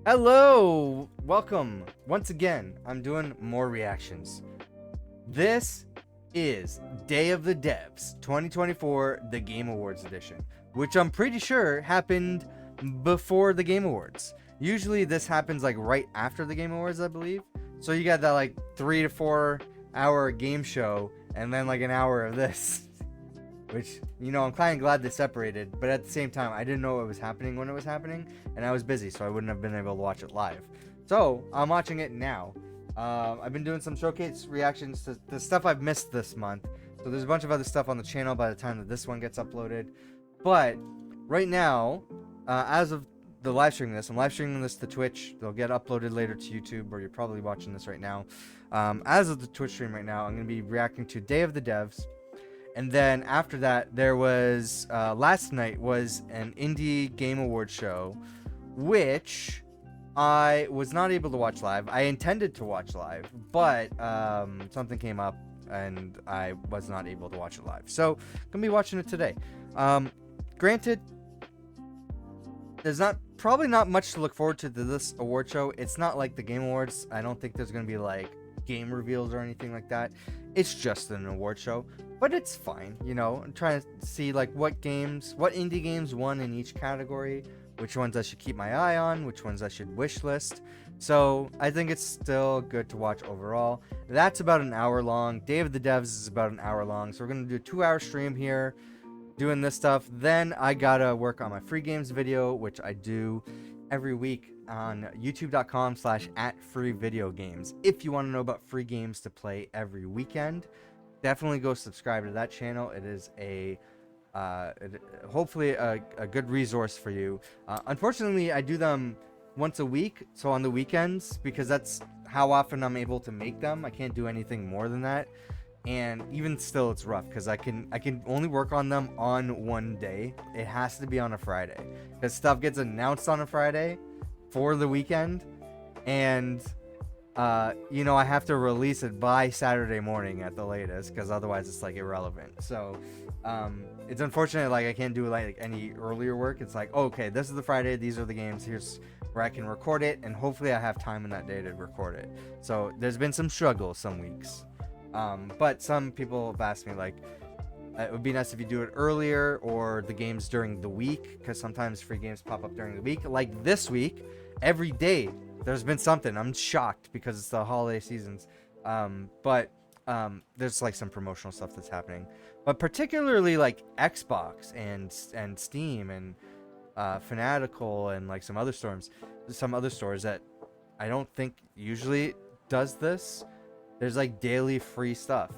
Hello, welcome. Once again, I'm doing more reactions. This is Day of the Devs 2024, the Game Awards edition, which I'm pretty sure happened before the Game Awards. Usually this happens like right after the Game Awards, I believe. So you got that like 3 to 4 hour game show and then like an hour of this. Which, I'm kind of glad they separated, but at the same time, I didn't know what was happening when it was happening, and I was busy, so I wouldn't have been able to watch it live. So, I'm watching it now. I've been doing some showcase reactions to the stuff I've missed this month, so there's a bunch of other stuff on the channel by the time that this one gets uploaded. But, right now, as of the live streaming this, I'm live streaming this to Twitch. They'll get uploaded later to YouTube, or you're probably watching this right now. As of the Twitch stream right now, I'm going to be reacting to Day of the Devs. And then after that, there was last night was an Indie Game Award show, which I was not able to watch live. I intended to watch live, but something came up and I was not able to watch it live. So gonna be watching it today. Granted, there's probably not much to look forward to this award show. It's not like the Game Awards. I don't think there's gonna be like game reveals or anything like that. It's just an award show, but it's fine. I'm trying to see like what indie games won in each category, which ones I should keep my eye on, which ones I should wish list. So I think it's still good to watch overall. That's about an hour long. Day of the Devs is about an hour long, so we're gonna do a 2-hour stream here doing this stuff. Then I gotta work on my free games video, which I do every week on youtube.com/@freevideogames. If you want to know about free games to play every weekend, definitely go subscribe to that channel. It is hopefully a good resource for you. Unfortunately, I do them once a week, so on the weekends, because that's how often I'm able to make them. I can't do anything more than that. And even still, it's rough because I can only work on them on one day. It has to be on a Friday because stuff gets announced on a Friday for the weekend, and I have to release it by Saturday morning at the latest because otherwise it's like irrelevant. So it's unfortunate, like I can't do like any earlier work. It's like, okay, this is the Friday, these are the games, here's where I can record it, and hopefully I have time in that day to record it. So there's been some struggles some weeks. But some people have asked me, like, it would be nice if you do it earlier or the games during the week, because sometimes free games pop up during the week. Like this week, every day there's been something. I'm shocked because it's the holiday seasons. But there's like some promotional stuff that's happening. But particularly like Xbox and Steam and Fanatical and like some other stores that I don't think usually does this. There's like daily free stuff,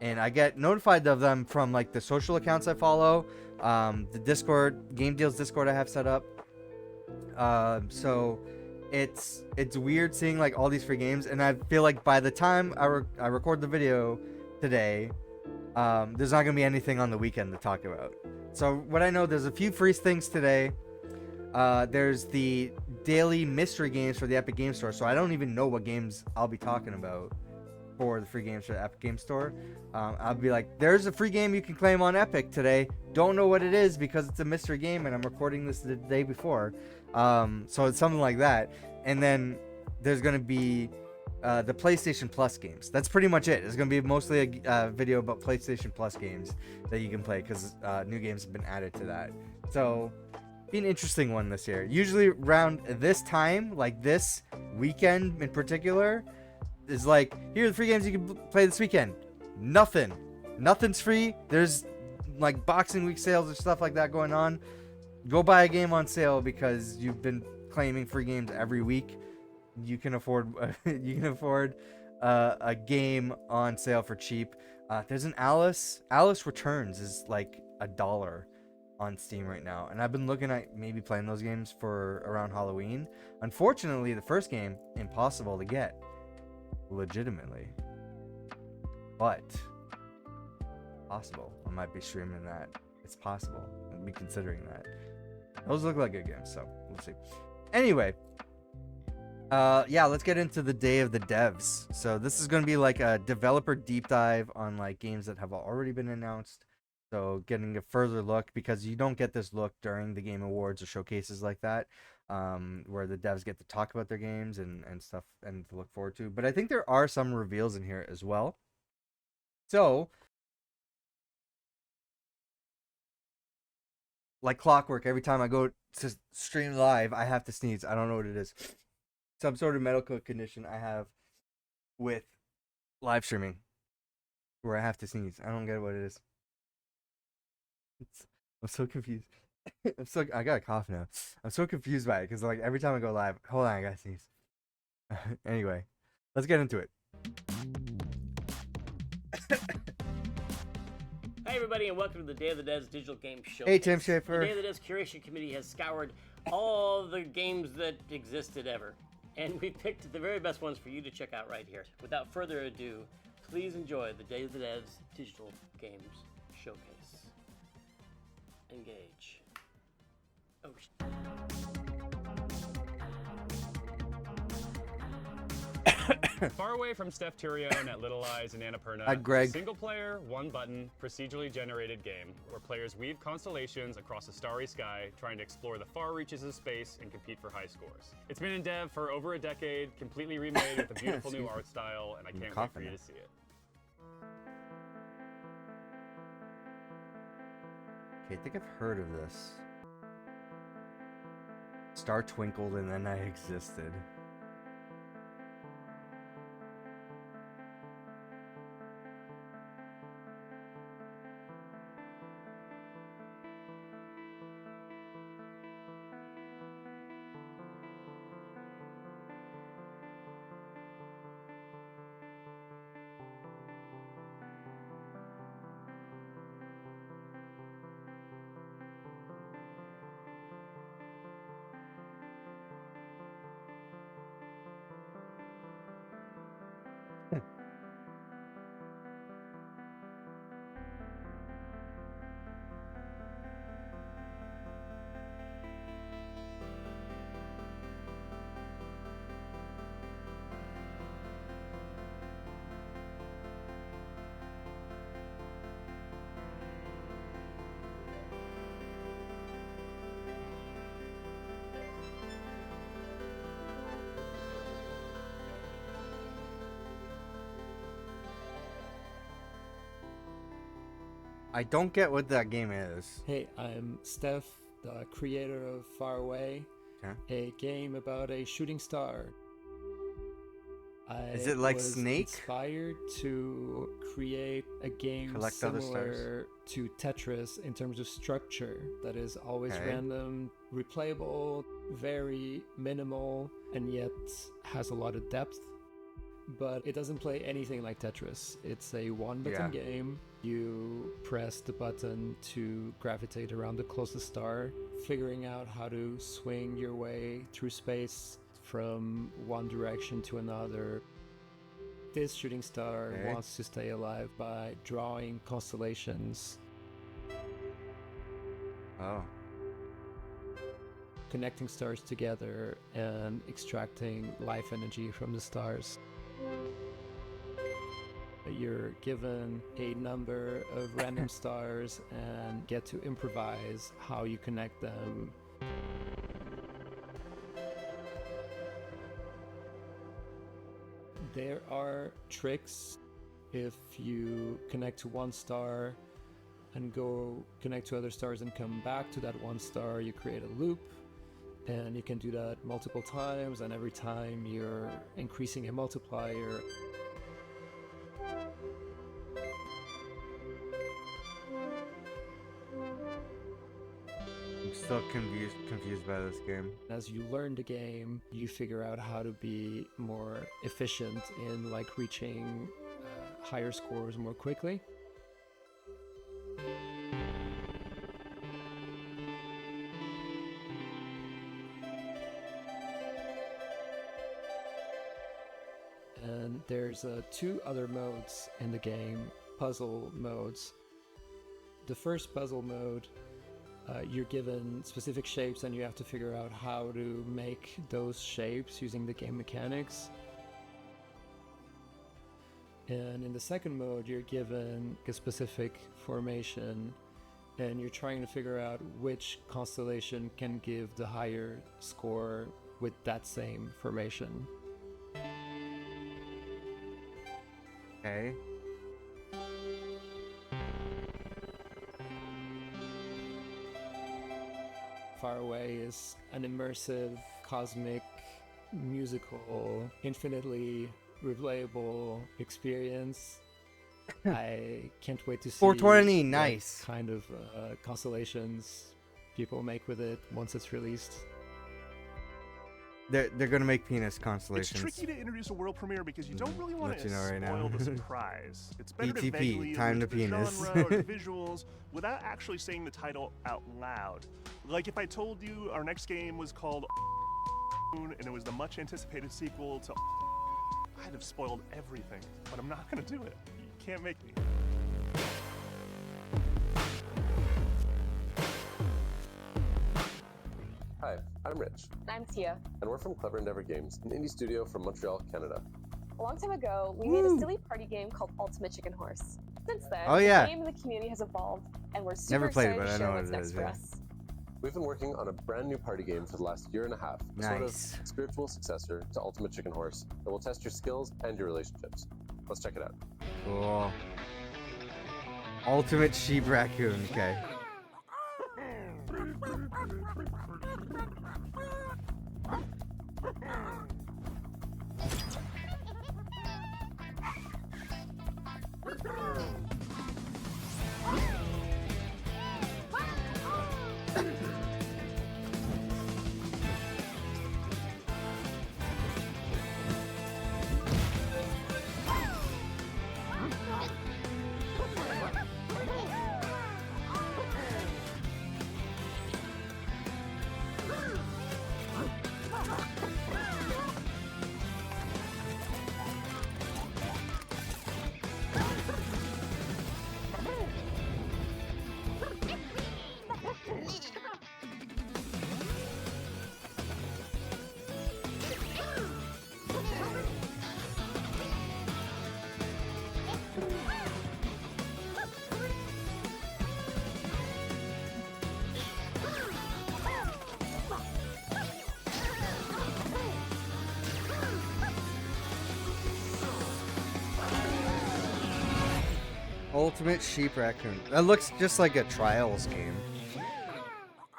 and I get notified of them from like the social accounts I follow, the Discord, Game Deals Discord I have set up. So it's weird seeing like all these free games, and I feel like by the time I record the video today, there's not gonna be anything on the weekend to talk about. So what I know, there's a few free things today. There's the daily mystery games for the Epic Game Store, so I don't even know what games I'll be talking about for the free games for the Epic Game Store. I'll be like, there's a free game you can claim on Epic today. Don't know what it is because it's a mystery game and I'm recording this the day before. So it's something like that. And then there's going to be the PlayStation Plus games. That's pretty much it. It's going to be mostly a video about PlayStation Plus games that you can play because new games have been added to that. So be an interesting one this year. Usually around this time, like this weekend in particular, is like, here are the free games you can play this weekend. Nothing's free. There's like Boxing Week sales or stuff like that going on. Go buy a game on sale because you've been claiming free games every week. You can afford a game on sale for cheap. There's an Alice Returns is like $1 on Steam right now, and I've been looking at maybe playing those games for around Halloween. Unfortunately, the first game impossible to get legitimately, but possible. I might be streaming that. It's possible. I'll be considering that. Those look like good games, so we'll see. Anyway, yeah, let's get into the Day of the Devs. So this is going to be like a developer deep dive on like games that have already been announced. So getting a further look, because you don't get this look during the Game Awards or showcases like that, where the devs get to talk about their games and stuff and to look forward to. But I think there are some reveals in here as well. So, like clockwork, every time I go to stream live, I have to sneeze. I don't know what it is. Some sort of medical condition I have with live streaming where I have to sneeze. I don't get what it is. I'm so confused. I got a cough now. I'm so confused by it because like every time I go live, hold on, I gotta sneeze. Anyway, let's get into it. Hi everybody, and welcome to the Day of the Devs Digital Game Show. Hey, Tim Schafer. The Day of the Devs Curation Committee has scoured all the games that existed ever, and we picked the very best ones for you to check out right here. Without further ado, please enjoy the Day of the Devs Digital Games Showcase. Engage. Oh, Far away from Steph Tyrion at Little Eyes and Annapurna, Greg. Single player, one button, procedurally generated game where players weave constellations across a starry sky, trying to explore the far reaches of space and compete for high scores. It's been in dev for over a decade, completely remade with a beautiful new art style, and I can't wait for you to see it. Okay, I think I've heard of this. Star twinkled and then I existed. I don't get what that game is. Hey, I'm Steph, the creator of Far Away, a game about a shooting star. Is it like was Snake? Inspired to create a game Collect other stars. similar to Tetris in terms of structure that is always Okay. random, replayable, very minimal, and yet has a lot of depth. But it doesn't play anything like Tetris. It's a one-button game. You press the button to gravitate around the closest star, figuring out how to swing your way through space from one direction to another. This shooting star wants to stay alive by drawing constellations, connecting stars together, and extracting life energy from the stars. You're given a number of random stars and get to improvise how you connect them. There are tricks. If you connect to one star and go connect to other stars and come back to that one star, you create a loop. And you can do that multiple times, and every time you're increasing a multiplier. I'm still confused by this game. As you learn the game, you figure out how to be more efficient in like reaching higher scores more quickly. And there's two other modes in the game, puzzle modes. The first puzzle mode, you're given specific shapes and you have to figure out how to make those shapes using the game mechanics. And in the second mode, you're given a specific formation and you're trying to figure out which constellation can give the higher score with that same formation. Okay. Far Away is an immersive, cosmic, musical, infinitely replayable experience. I can't wait to see 420, what nice. kind of constellations people make with it once it's released. They're gonna make penis It's constellations. tricky to introduce a world premiere because you don't really want Let to you know right now. spoil the surprise. It's better to ETP, vaguely time allude to the penis. genre or the visuals without actually saying the title out loud. Like if I told you our next game was called and it was the much anticipated sequel to I'd have spoiled everything, but I'm not gonna do it. You can't make me. Hi, I'm Rich, I'm Tia. and we're from Clever Endeavor Games, an indie studio from Montreal, Canada. A long time ago, we made a silly party game called Ultimate Chicken Horse. Since then, Oh, yeah. the game and the community has evolved, and we're super Never played it, excited but to I share know what's what it next is, for yeah. us. We've been working on a brand new party game for the last year and a half, a sort of Nice. spiritual successor to Ultimate Chicken Horse that will test your skills and your relationships. Let's check it out. Cool. Ultimate sheep raccoon. Okay. Ultimate sheep raccoon. That looks just like a Trials game.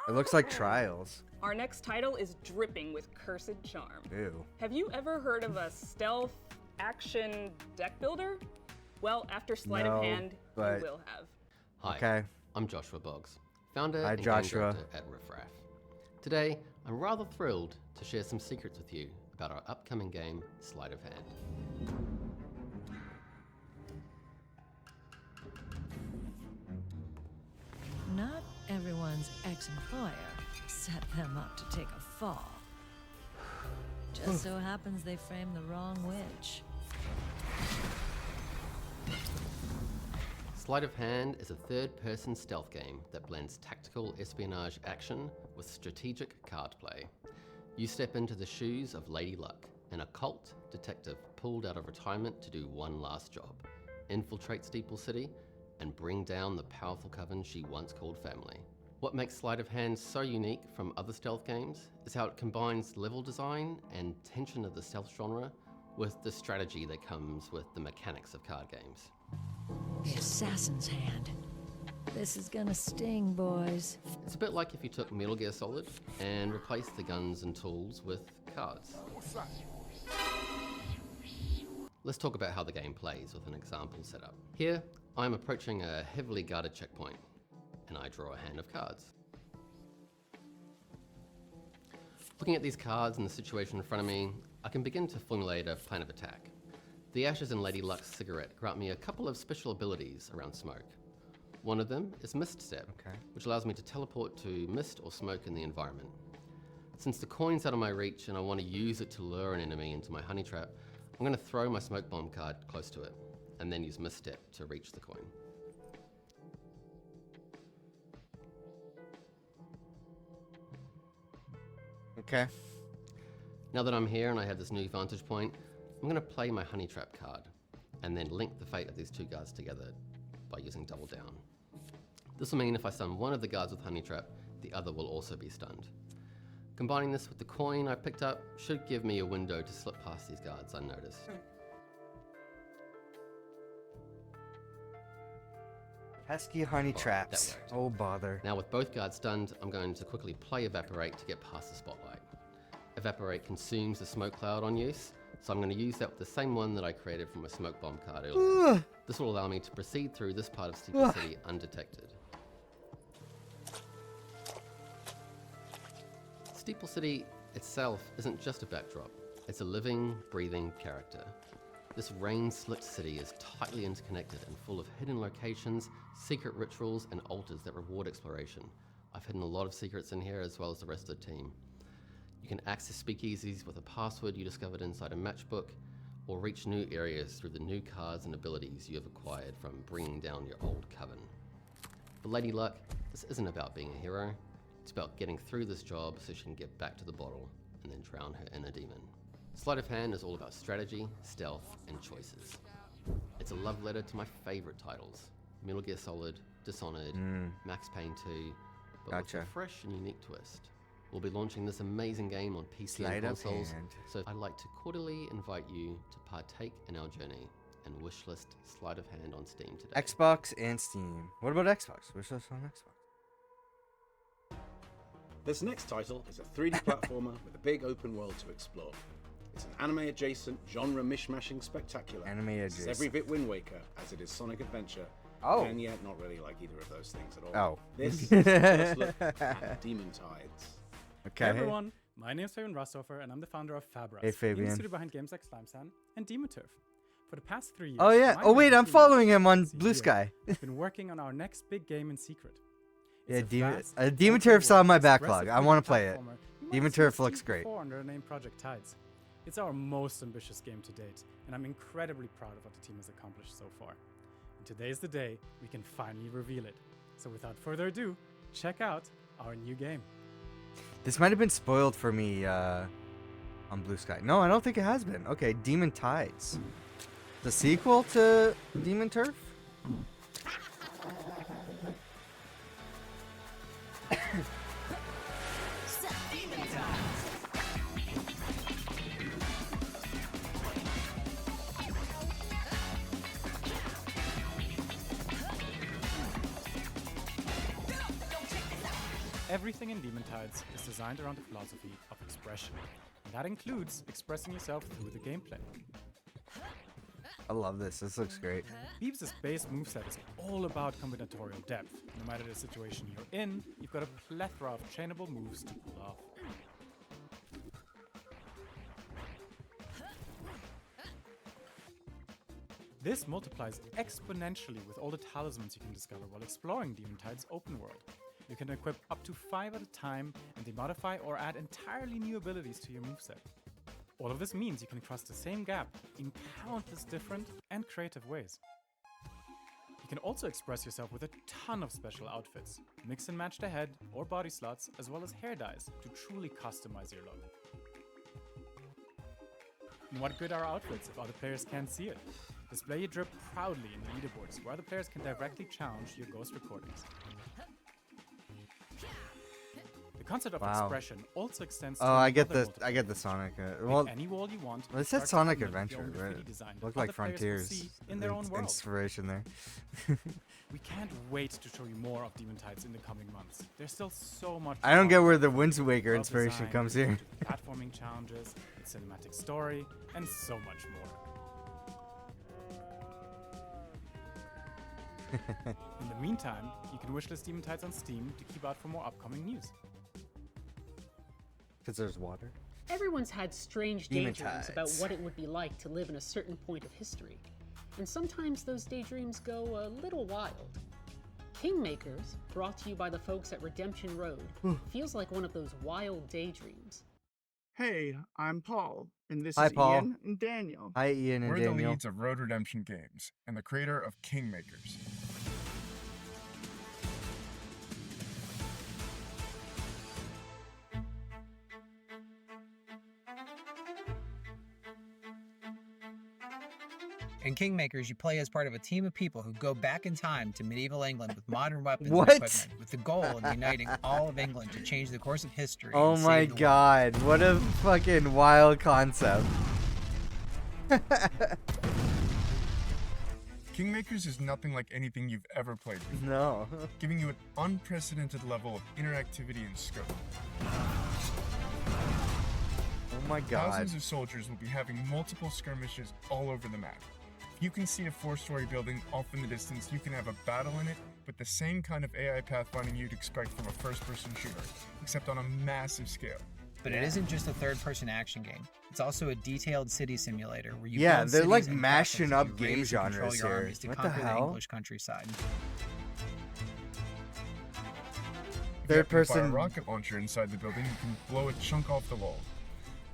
It looks like Trials. Our next title is dripping with cursed charm. Ew. Have you ever heard of a stealth action deck builder? Well, after Sleight No, of Hand, but- you will have. Hi, Okay. I'm Joshua Boggs, founder Hi, and Joshua. game director at Riffraff. Today, I'm rather thrilled to share some secrets with you about our upcoming game, Sleight of Hand. Not everyone's ex-employer set them up to take a fall. Just so happens they framed the wrong witch. Sleight of Hand is a third-person stealth game that blends tactical espionage action with strategic card play. You step into the shoes of Lady Luck, an occult detective pulled out of retirement to do one last job: infiltrate Steeple City and bring down the powerful coven she once called family. What makes Sleight of Hand so unique from other stealth games is how it combines level design and tension of the stealth genre with the strategy that comes with the mechanics of card games. The assassin's hand. This is gonna sting, boys. It's a bit like if you took Metal Gear Solid and replaced the guns and tools with cards. Let's talk about how the game plays with an example setup. Here, I'm approaching a heavily guarded checkpoint, and I draw a hand of cards. Looking at these cards and the situation in front of me, I can begin to formulate a plan of attack. The ashes in Lady Luck's cigarette grant me a couple of special abilities around smoke. One of them is Mist Step, which allows me to teleport to mist or smoke in the environment. Since the coin's out of my reach and I want to use it to lure an enemy into my honey trap, I'm going to throw my smoke bomb card close to it, and then use Mist Step to reach the coin. Okay. Now that I'm here and I have this new vantage point, I'm going to play my honey trap card, and then link the fate of these two guards together by using double down. This will mean if I stun one of the guards with Honey Trap, the other will also be stunned. Combining this with the coin I picked up should give me a window to slip past these guards unnoticed. Pesky honey Oh, traps. that worked. Oh, bother. Now with both guards stunned, I'm going to quickly play Evaporate to get past the spotlight. Evaporate consumes the smoke cloud on use, so I'm going to use that with the same one that I created from a smoke bomb card earlier. This will allow me to proceed through this part of Steeple City undetected. Steeple City itself isn't just a backdrop, it's a living, breathing character. This rain-slicked city is tightly interconnected and full of hidden locations, secret rituals, and altars that reward exploration. I've hidden a lot of secrets in here as well as the rest of the team. You can access speakeasies with a password you discovered inside a matchbook, or reach new areas through the new cards and abilities you have acquired from bringing down your old coven. For Lady Luck, this isn't about being a hero, it's about getting through this job so she can get back to the bottle and then drown her inner demon. Sleight of Hand is all about strategy, stealth, and choices. It's a love letter to my favorite titles, Metal Gear Solid, Dishonored, Max Payne 2, but with a fresh and unique twist. We'll be launching this amazing game on PC Sleight and of consoles, hand. so I'd like to cordially invite you to partake in our journey and wishlist Sleight of Hand on Steam today. Xbox and Steam. What about Xbox? Wishlist on Xbox. This next title is a 3D platformer with a big open world to explore. It's an anime-adjacent, genre mishmashing spectacular. Anime It's adjacent. every bit Wind Waker as it is Sonic Adventure. Oh. And yet not really like either of those things at all. Oh. This is the first look at Demon Tides. Okay. Hey everyone, my name is Fabian Rasthofer and I'm the founder of Fabras, Hey, Fabian. the studio behind games like Slime Sand and Demon Turf. For the past 3 years, Oh yeah. my Oh wait, business I'm team following him on has Blue Sky. been working on our next big game in secret. Yeah, It's a Demon. vast, Demon open Turf's on my world, backlog. expressive I want 3D to play it. platformer you might Demon have seen Turf looks seen great. before under the name Project Tides. It's our most ambitious game to date, and I'm incredibly proud of what the team has accomplished so far. And today is the day we can finally reveal it. So without further ado, check out our new game. This might have been spoiled for me on Blue Sky. No, I don't think it has been. Okay, Demon Tides. The sequel to Demon Turf? Everything in Demon Tides is designed around the philosophy of expression, and that includes expressing yourself through the gameplay. I love this. This looks great. Beebs' base moveset is all about combinatorial depth. No matter the situation you're in, you've got a plethora of chainable moves to pull off. This multiplies exponentially with all the talismans you can discover while exploring Demon Tides open world. You can equip up to 5 at a time, and they modify or add entirely new abilities to your moveset. All of this means you can cross the same gap in countless different and creative ways. You can also express yourself with a ton of special outfits, mix and match the head or body slots, as well as hair dyes to truly customize your look. And what good are outfits if other players can't see it? Display your drip proudly in the leaderboards, where other players can directly challenge your ghost recordings. The concept of expression also extends to I get other the multiple I get the modes. Sonic. Pick Well, any wall you want. Well, it said start Sonic to animate Adventure, your own right? graffiti design Looked that like other players will Frontiers. see in their own world. Inspiration there. We can't wait to show you more of Demon Tides in the coming months. There's still so much. I don't to get offer. where the Wind Waker World inspiration design, comes here. to platforming challenges, its cinematic story, and so much more. In the meantime, you can wishlist Demon Tides on Steam to keep out for more upcoming news. Because there's water. Everyone's had strange Demon daydreams about Tides. what it would be like to live in a certain point of history. And sometimes those daydreams go a little wild. Kingmakers, brought to you by the folks at Redemption Road, feels like one of those wild daydreams. Hey, I'm Paul, and this Hi, is Paul. Ian and Daniel. Hi, Ian and We're Daniel. the leads of Road Redemption Games and the creator of Kingmakers. In Kingmakers, you play as part of a team of people who go back in time to medieval England with modern weapons What? and equipment, with the goal of uniting all of England to change the course of history. Oh and my save the world. god, what a fucking wild concept. Kingmakers is nothing like anything you've ever played before. No. Giving you an unprecedented level of interactivity and scope. Oh my god. Thousands of soldiers will be having multiple skirmishes all over the map. If you can see a 4-story building off in the distance, you can have a battle in it with the same kind of AI pathfinding you'd expect from a first-person shooter, except on a massive scale. But it isn't just a third-person action game. It's also a detailed city simulator where you Yeah, build they're cities like and mashing castles up to game raise and control genres your here. armies to What the conquer the hell? English countryside. If you happen to fire Third-person- a rocket launcher inside the building, you can blow a chunk off the wall.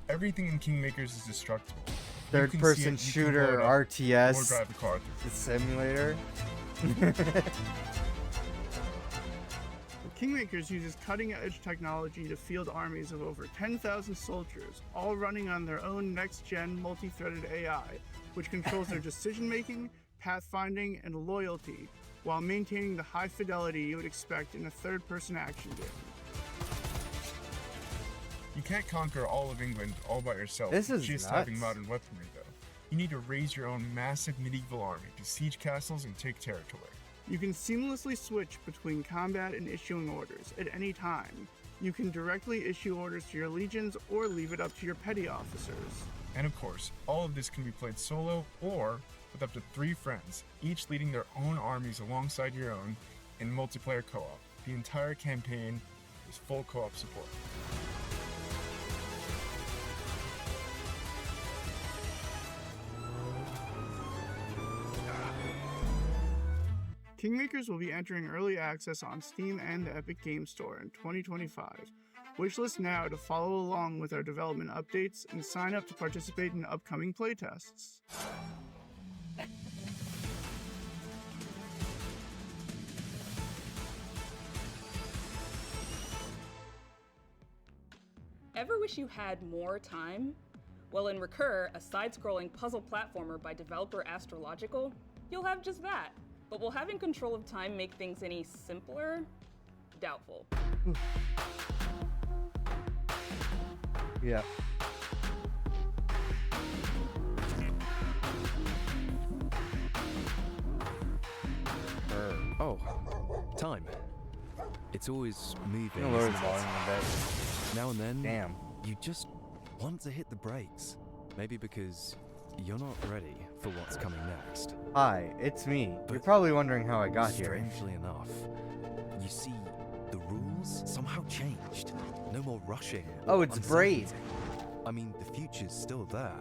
Everything in Kingmakers is destructible. You can see Third-person it, you can blow shooter, it up, RTS, or drive a car through. the simulator. Kingmakers uses cutting-edge technology to field armies of over 10,000 soldiers, all running on their own next-gen multi-threaded AI, which controls their decision-making, pathfinding, and loyalty, while maintaining the high fidelity you would expect in a third-person action game. You can't conquer all of England all by yourself. This is just nuts. having modern weaponry, though. You need to raise your own massive medieval army to siege castles and take territory. You can seamlessly switch between combat and issuing orders at any time. You can directly issue orders to your legions or leave it up to your petty officers. And of course, all of this can be played solo or with up to 3 friends, each leading their own armies alongside your own in multiplayer co-op. The entire campaign is full co-op support. Kingmakers will be entering early access on Steam and the Epic Games Store in 2025. Wishlist now to follow along with our development updates and sign up to participate in upcoming playtests. Ever wish you had more time? Well, in Recur, a side-scrolling puzzle platformer by developer Astrological, you'll have just that. But will having control of time make things any simpler? Doubtful. Yeah. Oh, time. It's always moving. Lower the isn't it? volume a bit. Now and then, Damn. you just want to hit the brakes. Maybe because you're not ready for what's coming next. Hi, it's me. You're probably wondering how I got here. Strangely enough, you see, the rules somehow changed. No more rushing. Oh, or it's Braid. uncertainty. I mean, the future's still there.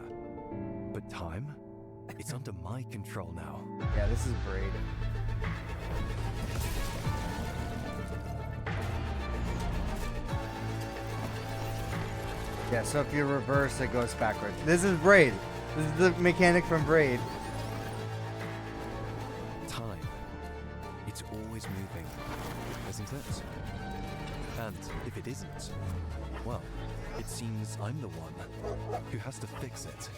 But time? It's under my control now. Yeah, this is Braid. Yeah, so if you reverse, it goes backwards. This is Braid. This is the mechanic from Braid. Time. It's always moving, isn't it? And if it isn't, well, it seems I'm the one who has to fix it.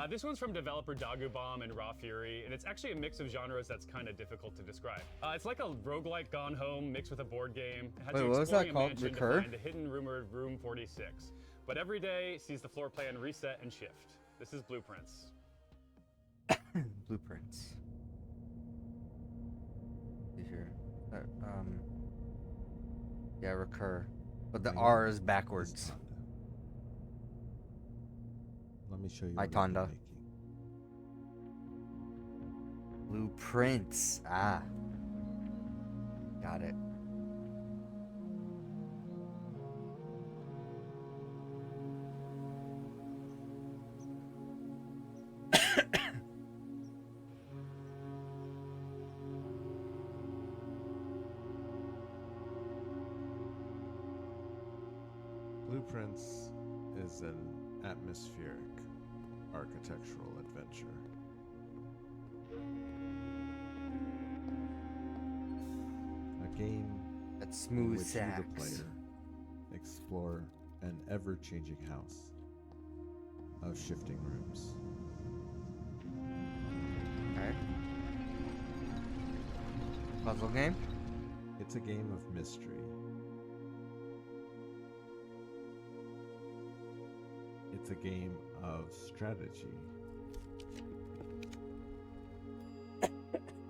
This one's from developer Dagubomb and Raw Fury, and it's actually a mix of genres that's kind of difficult to describe. It's like a roguelike Gone Home mixed with a board game. It has Wait, you what was that exploring a called? mansion to Recur? find a hidden rumored Room 46. But every day sees the floor plan reset and shift. This is Blueprints. Blueprints. Here. Yeah, Recur. But the R is backwards. Let me show you. Hi, what I'm Tonda. making. Blueprints. Ah. Got it. Blueprints is an atmospheric architectural adventure. A game That's in smooth which you, the sax. player, explore an ever-changing house of shifting rooms. Okay. Puzzle game? It's a game of mystery. It's a game of strategy.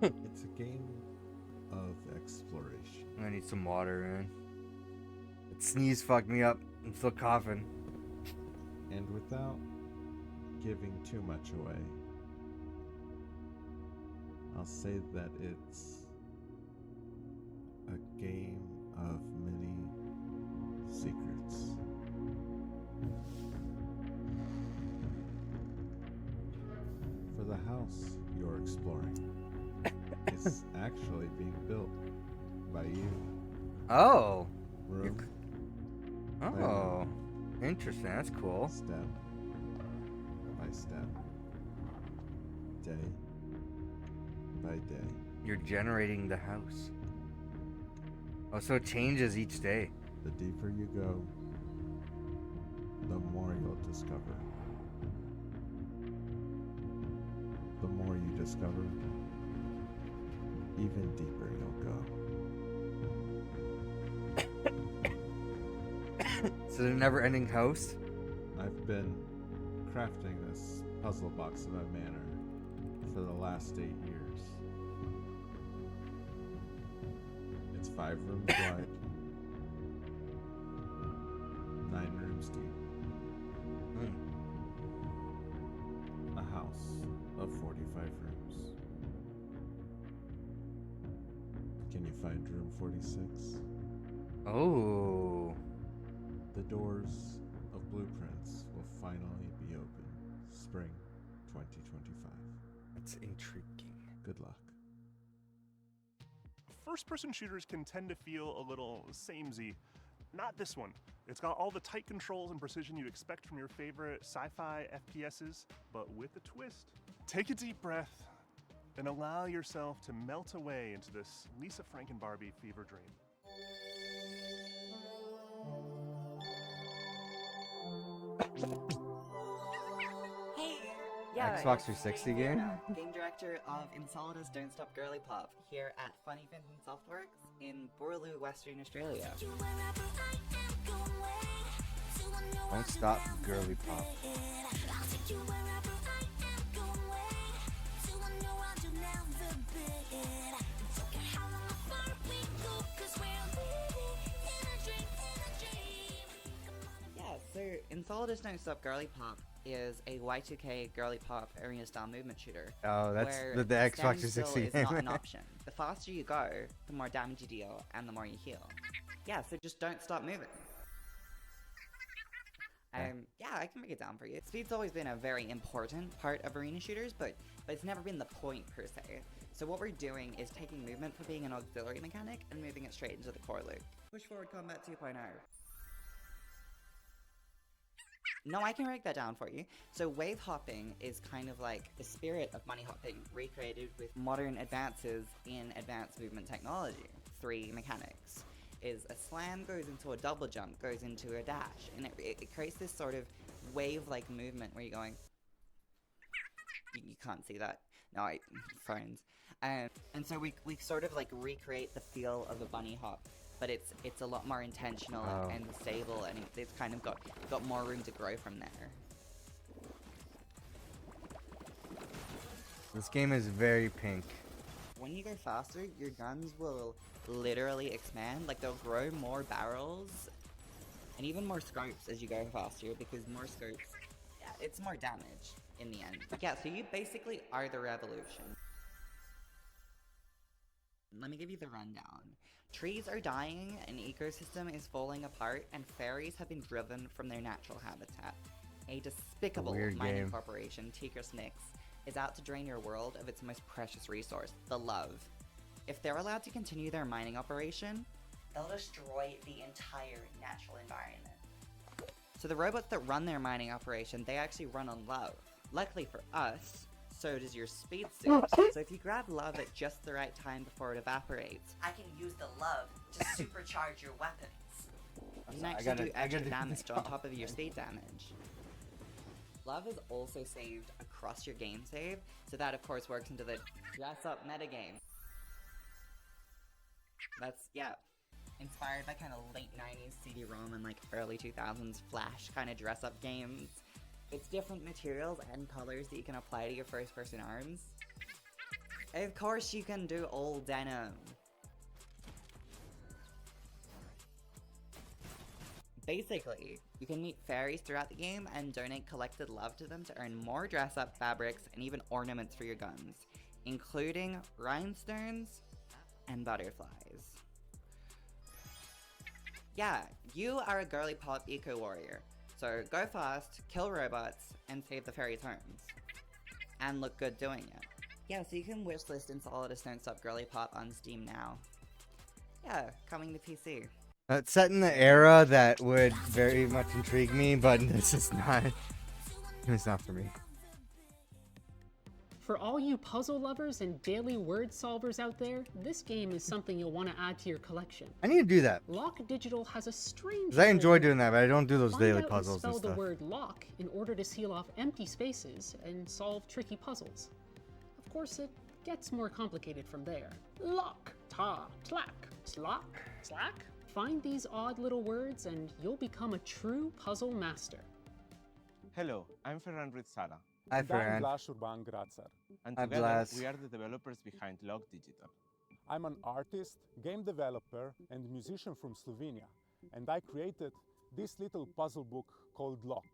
It's a game of exploration. I need some water, man. That sneeze fucked me up. I'm still coughing. And without giving too much away, I'll say that it's a game of many secrets. For the house you're exploring is actually being built by you. Oh. Room by Oh. room, Interesting. That's cool. step by step, day by day. You're generating the house. Oh, so it changes each day. The deeper you go, the more you'll discover. The more you discover, even deeper you'll go. Is it a never-ending house? I've been crafting this puzzle box of a manor for the last 8 years. It's 5 rooms wide, 9 rooms deep. A house of 45 rooms. Can you find room 46? Oh. The doors of Blueprints will finally be open spring 2025. That's intriguing. Good luck. First-person shooters can tend to feel a little samey. Not this one. It's got all the tight controls and precision you'd expect from your favorite sci-fi FPSs, but with a twist. Take a deep breath and allow yourself to melt away into this Lisa Frank and Barbie fever dream. Hey! Yeah, Xbox 360 game? Game director of Insolida's Don't Stop Girly Pop here at Funny Fins and Softworks in Boorloo, Western Australia. Don't stop girly pop. Yeah, so Insolida's Don't Stop Girly Pop is a Y2K girly pop arena style movement shooter. Oh, that's where the Xbox standing still 360 is not an game. option. The faster you go, the more damage you deal, and the more you heal. Yeah, so just don't stop moving. Yeah, I can break it down for you. Speed's always been a very important part of arena shooters, but it's never been the point per se. So what we're doing is taking movement from being an auxiliary mechanic and moving it straight into the core loop. Push forward combat 2.0. No, I can break that down for you. So wave hopping is kind of like the spirit of bunny hopping, recreated with modern advances in advanced movement technology. 3 mechanics is a slam goes into a double jump, goes into a dash, and it creates this sort of wave-like movement where you're going... You can't see that. No, phones. And so we sort of like recreate the feel of a bunny hop, but it's a lot more intentional and stable, and it's kind of got more room to grow from there. This game is very pink. When you go faster, your guns will literally expand. Like, they'll grow more barrels and even more scopes as you go faster, because more scopes, yeah, it's more damage in the end. Yeah, so you basically are the revolution. Let me give you the rundown. Trees are dying, an ecosystem is falling apart, and fairies have been driven from their natural habitat. A despicable Weird mining game. corporation, Tigris Nix, is out to drain your world of its most precious resource, the love. If they're allowed to continue their mining operation, they'll destroy the entire natural environment. So the robots that run their mining operation, they actually run on love. Luckily for us, so does your speed suit. So if you grab love at just the right time before it evaporates, I can use the love to supercharge your weapons. You can actually do extra damage on top of your speed damage. Love is also saved across your game save, so that of course works into the dress up metagame. That's, yeah, inspired by kind of late 90s CD-ROM and like early 2000s Flash kind of dress up games. It's different materials and colors that you can apply to your first person arms. Of course you can do all denim. Basically, you can meet fairies throughout the game and donate collected love to them to earn more dress-up fabrics and even ornaments for your guns, including rhinestones and butterflies. Yeah, you are a girly pop eco-warrior, so go fast, kill robots, and save the fairies' homes. And look good doing it. Yeah, so you can wishlist Enceladus Don't Stop Girly Pop on Steam now. Yeah, coming to PC. It's set in the era that would very much intrigue me, but this is not. It's not for me. For all you puzzle lovers and daily word solvers out there, this game is something you'll want to add to your collection. I need to do that. Lock Digital has a strange. 'Cause I enjoy doing that, but I don't do those Find daily out puzzles and and spell stuff. the word lock in order to seal off empty spaces and solve tricky puzzles. Of course, it gets more complicated from there. Lock, ta, tlack, slack, slack. Find these odd little words and you'll become a true puzzle master. Hello, I'm Ferran Ruiz-Sala. Hi, And Ferran. I'm Blas Urban Grazer. And Hi, together, Blas. we are the developers behind Log Digital. I'm an artist, game developer, and musician from Slovenia, and I created this little puzzle book called Lock.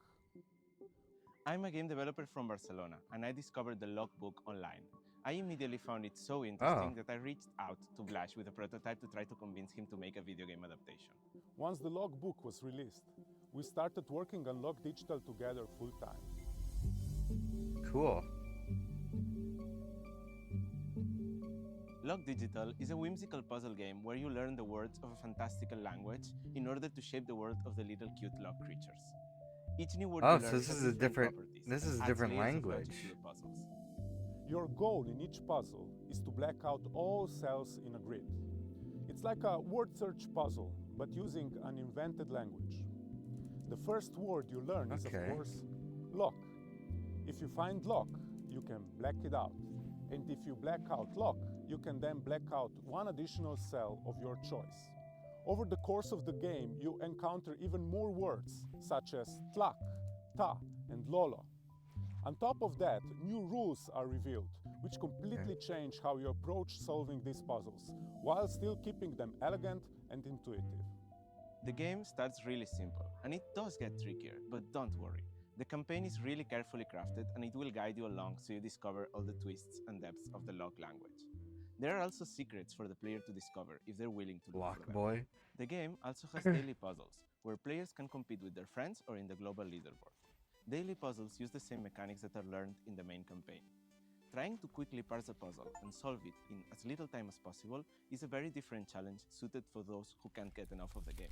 I'm a game developer from Barcelona, and I discovered the Log book online. I immediately found it so interesting that I reached out to Blash with a prototype to try to convince him to make a video game adaptation. Once the Log book was released, we started working on Log Digital together full-time. Cool. Log Digital is a whimsical puzzle game where you learn the words of a fantastical language in order to shape the world of the little cute log creatures. Each new word Oh, you so learn this has is a different. properties This and is a adds different layers of logic language. to your puzzles. Your goal in each puzzle is to black out all cells in a grid. It's like a word search puzzle, but using an invented language. The first word you learn is, of Okay. course, lock. If you find lock, you can black it out. And if you black out lock, you can then black out one additional cell of your choice. Over the course of the game, you encounter even more words, such as tlak, ta, and lolo. On top of that, new rules are revealed, which completely change how you approach solving these puzzles, while still keeping them elegant and intuitive. The game starts really simple, and it does get trickier, but don't worry. The campaign is really carefully crafted, and it will guide you along so you discover all the twists and depths of the Log language. There are also secrets for the player to discover if they're willing to look for them. boy. The game also has daily puzzles, where players can compete with their friends or in the global leaderboard. Daily puzzles use the same mechanics that are learned in the main campaign. Trying to quickly parse a puzzle and solve it in as little time as possible is a very different challenge suited for those who can't get enough of the game.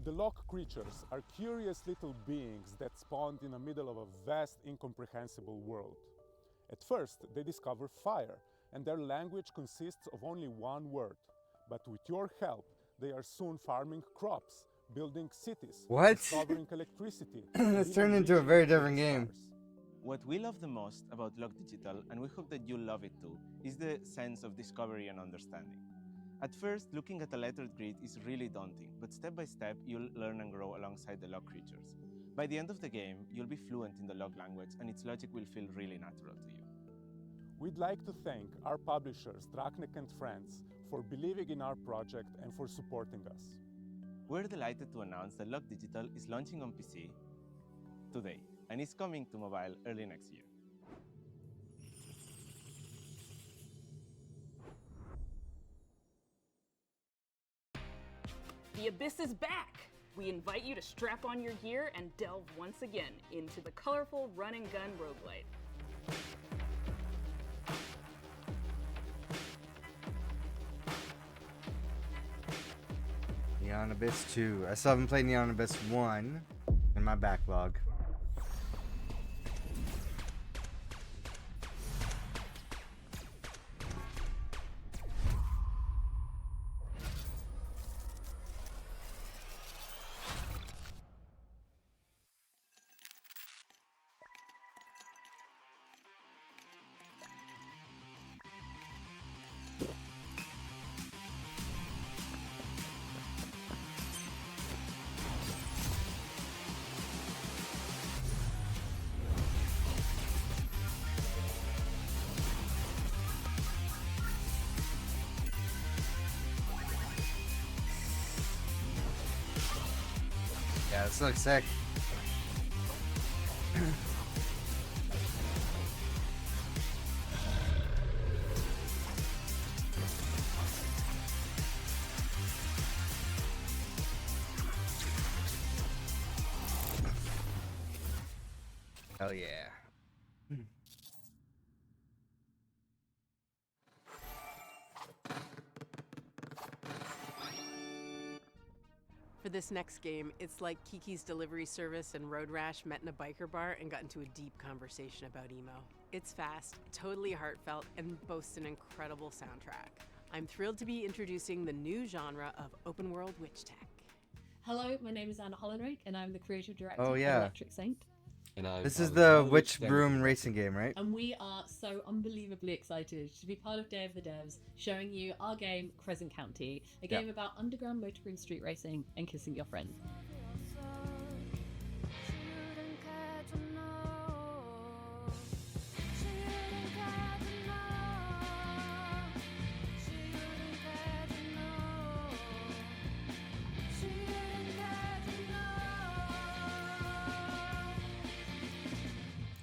The Log creatures are curious little beings that spawned in the middle of a vast, incomprehensible world. At first, they discover fire, and their language consists of only one word. But with your help, they are soon farming crops, building cities, What? discovering electricity. It's and turned even into a reaching very the different game. stars. What we love the most about Log Digital, and we hope that you love it too, is the sense of discovery and understanding. At first, looking at a lettered grid is really daunting, but step by step, you'll learn and grow alongside the Log creatures. By the end of the game, you'll be fluent in the Log language, and its logic will feel really natural to you. We'd like to thank our publishers, Draknek and Friends, for believing in our project and for supporting us. We're delighted to announce that Log Digital is launching on PC today, and is coming to mobile early next year. The Abyss is back! We invite you to strap on your gear and delve once again into the colorful run and gun roguelite. Neon Abyss 2. I still haven't played Neon Abyss 1 in my backlog. Yeah, this looks sick. Hell yeah. For this next game, it's like Kiki's Delivery Service and Road Rash met in a biker bar and got into a deep conversation about emo. It's fast, totally heartfelt, and boasts an incredible soundtrack. I'm thrilled to be introducing the new genre of open world witch tech. Hello, my name is Anna Hollenrake, and I'm the creative director Oh, of yeah. Electric Saint. And This is the Witch Broom racing game, right? And we are so unbelievably excited to be part of Day of the Devs, showing you our game, Crescent County, a game about underground motorbroom street racing and kissing your friend.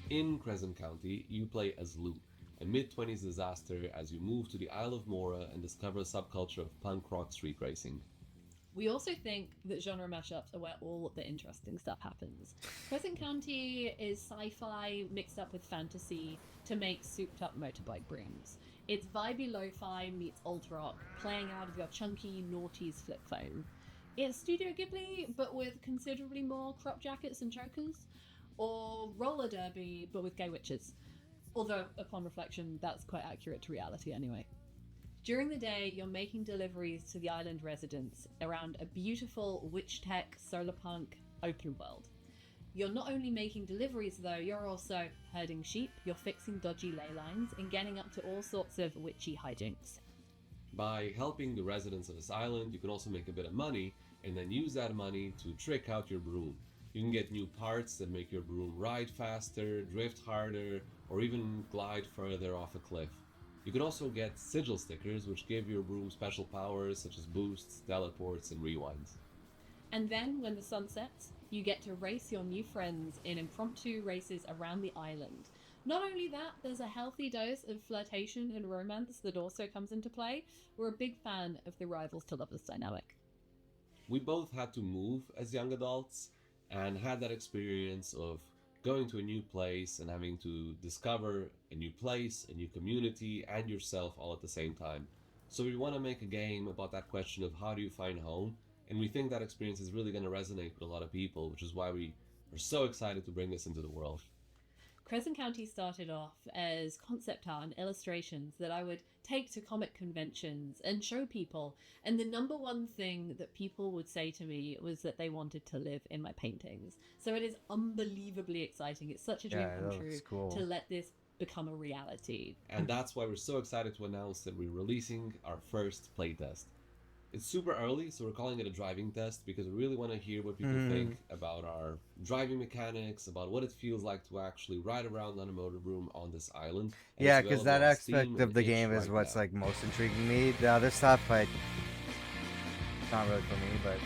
In Crescent County, you play as Lou, a mid-20s disaster as you move to the Isle of Mora and discover a subculture of punk rock street racing. We also think that genre mashups are where all the interesting stuff happens. Crescent County is sci-fi mixed up with fantasy to make souped-up motorbike brooms. It's vibey lo-fi meets alt rock, playing out of your chunky noughties flip phone. It's Studio Ghibli, but with considerably more crop jackets and chokers. Or roller derby, but with gay witches. Although, upon reflection, that's quite accurate to reality anyway. During the day, you're making deliveries to the island residents around a beautiful witch tech, solar punk, open world. You're not only making deliveries though, you're also herding sheep, you're fixing dodgy ley lines, and getting up to all sorts of witchy hijinks. By helping the residents of this island, you can also make a bit of money, and then use that money to trick out your broom. You can get new parts that make your broom ride faster, drift harder, or even glide further off a cliff. You can also get sigil stickers, which give your broom special powers such as boosts, teleports, and rewinds. And then, when the sun sets, you get to race your new friends in impromptu races around the island. Not only that, there's a healthy dose of flirtation and romance that also comes into play. We're a big fan of the rivals to lovers dynamic. We both had to move as young adults, and had that experience of going to a new place and having to discover a new place, a new community, and yourself all at the same time. So we want to make a game about that question of how do you find home, and we think that experience is really going to resonate with a lot of people, which is why we are so excited to bring this into the world. Crescent County started off as concept art and illustrations that I would take to comic conventions and show people, and the number one thing that people would say to me was that they wanted to live in my paintings. So it is unbelievably exciting. It's such a dream come true to let this become a reality. And that's why we're so excited to announce that we're releasing our first playtest. It's super early, so we're calling it a driving test because we really want to hear what people think about our driving mechanics, about what it feels like to actually ride around on a motorbroom on this island. And Yeah, it's because available that on aspect Steam of the and game itch is right what's now. like most intriguing me. The other stuff, like, not really for me, but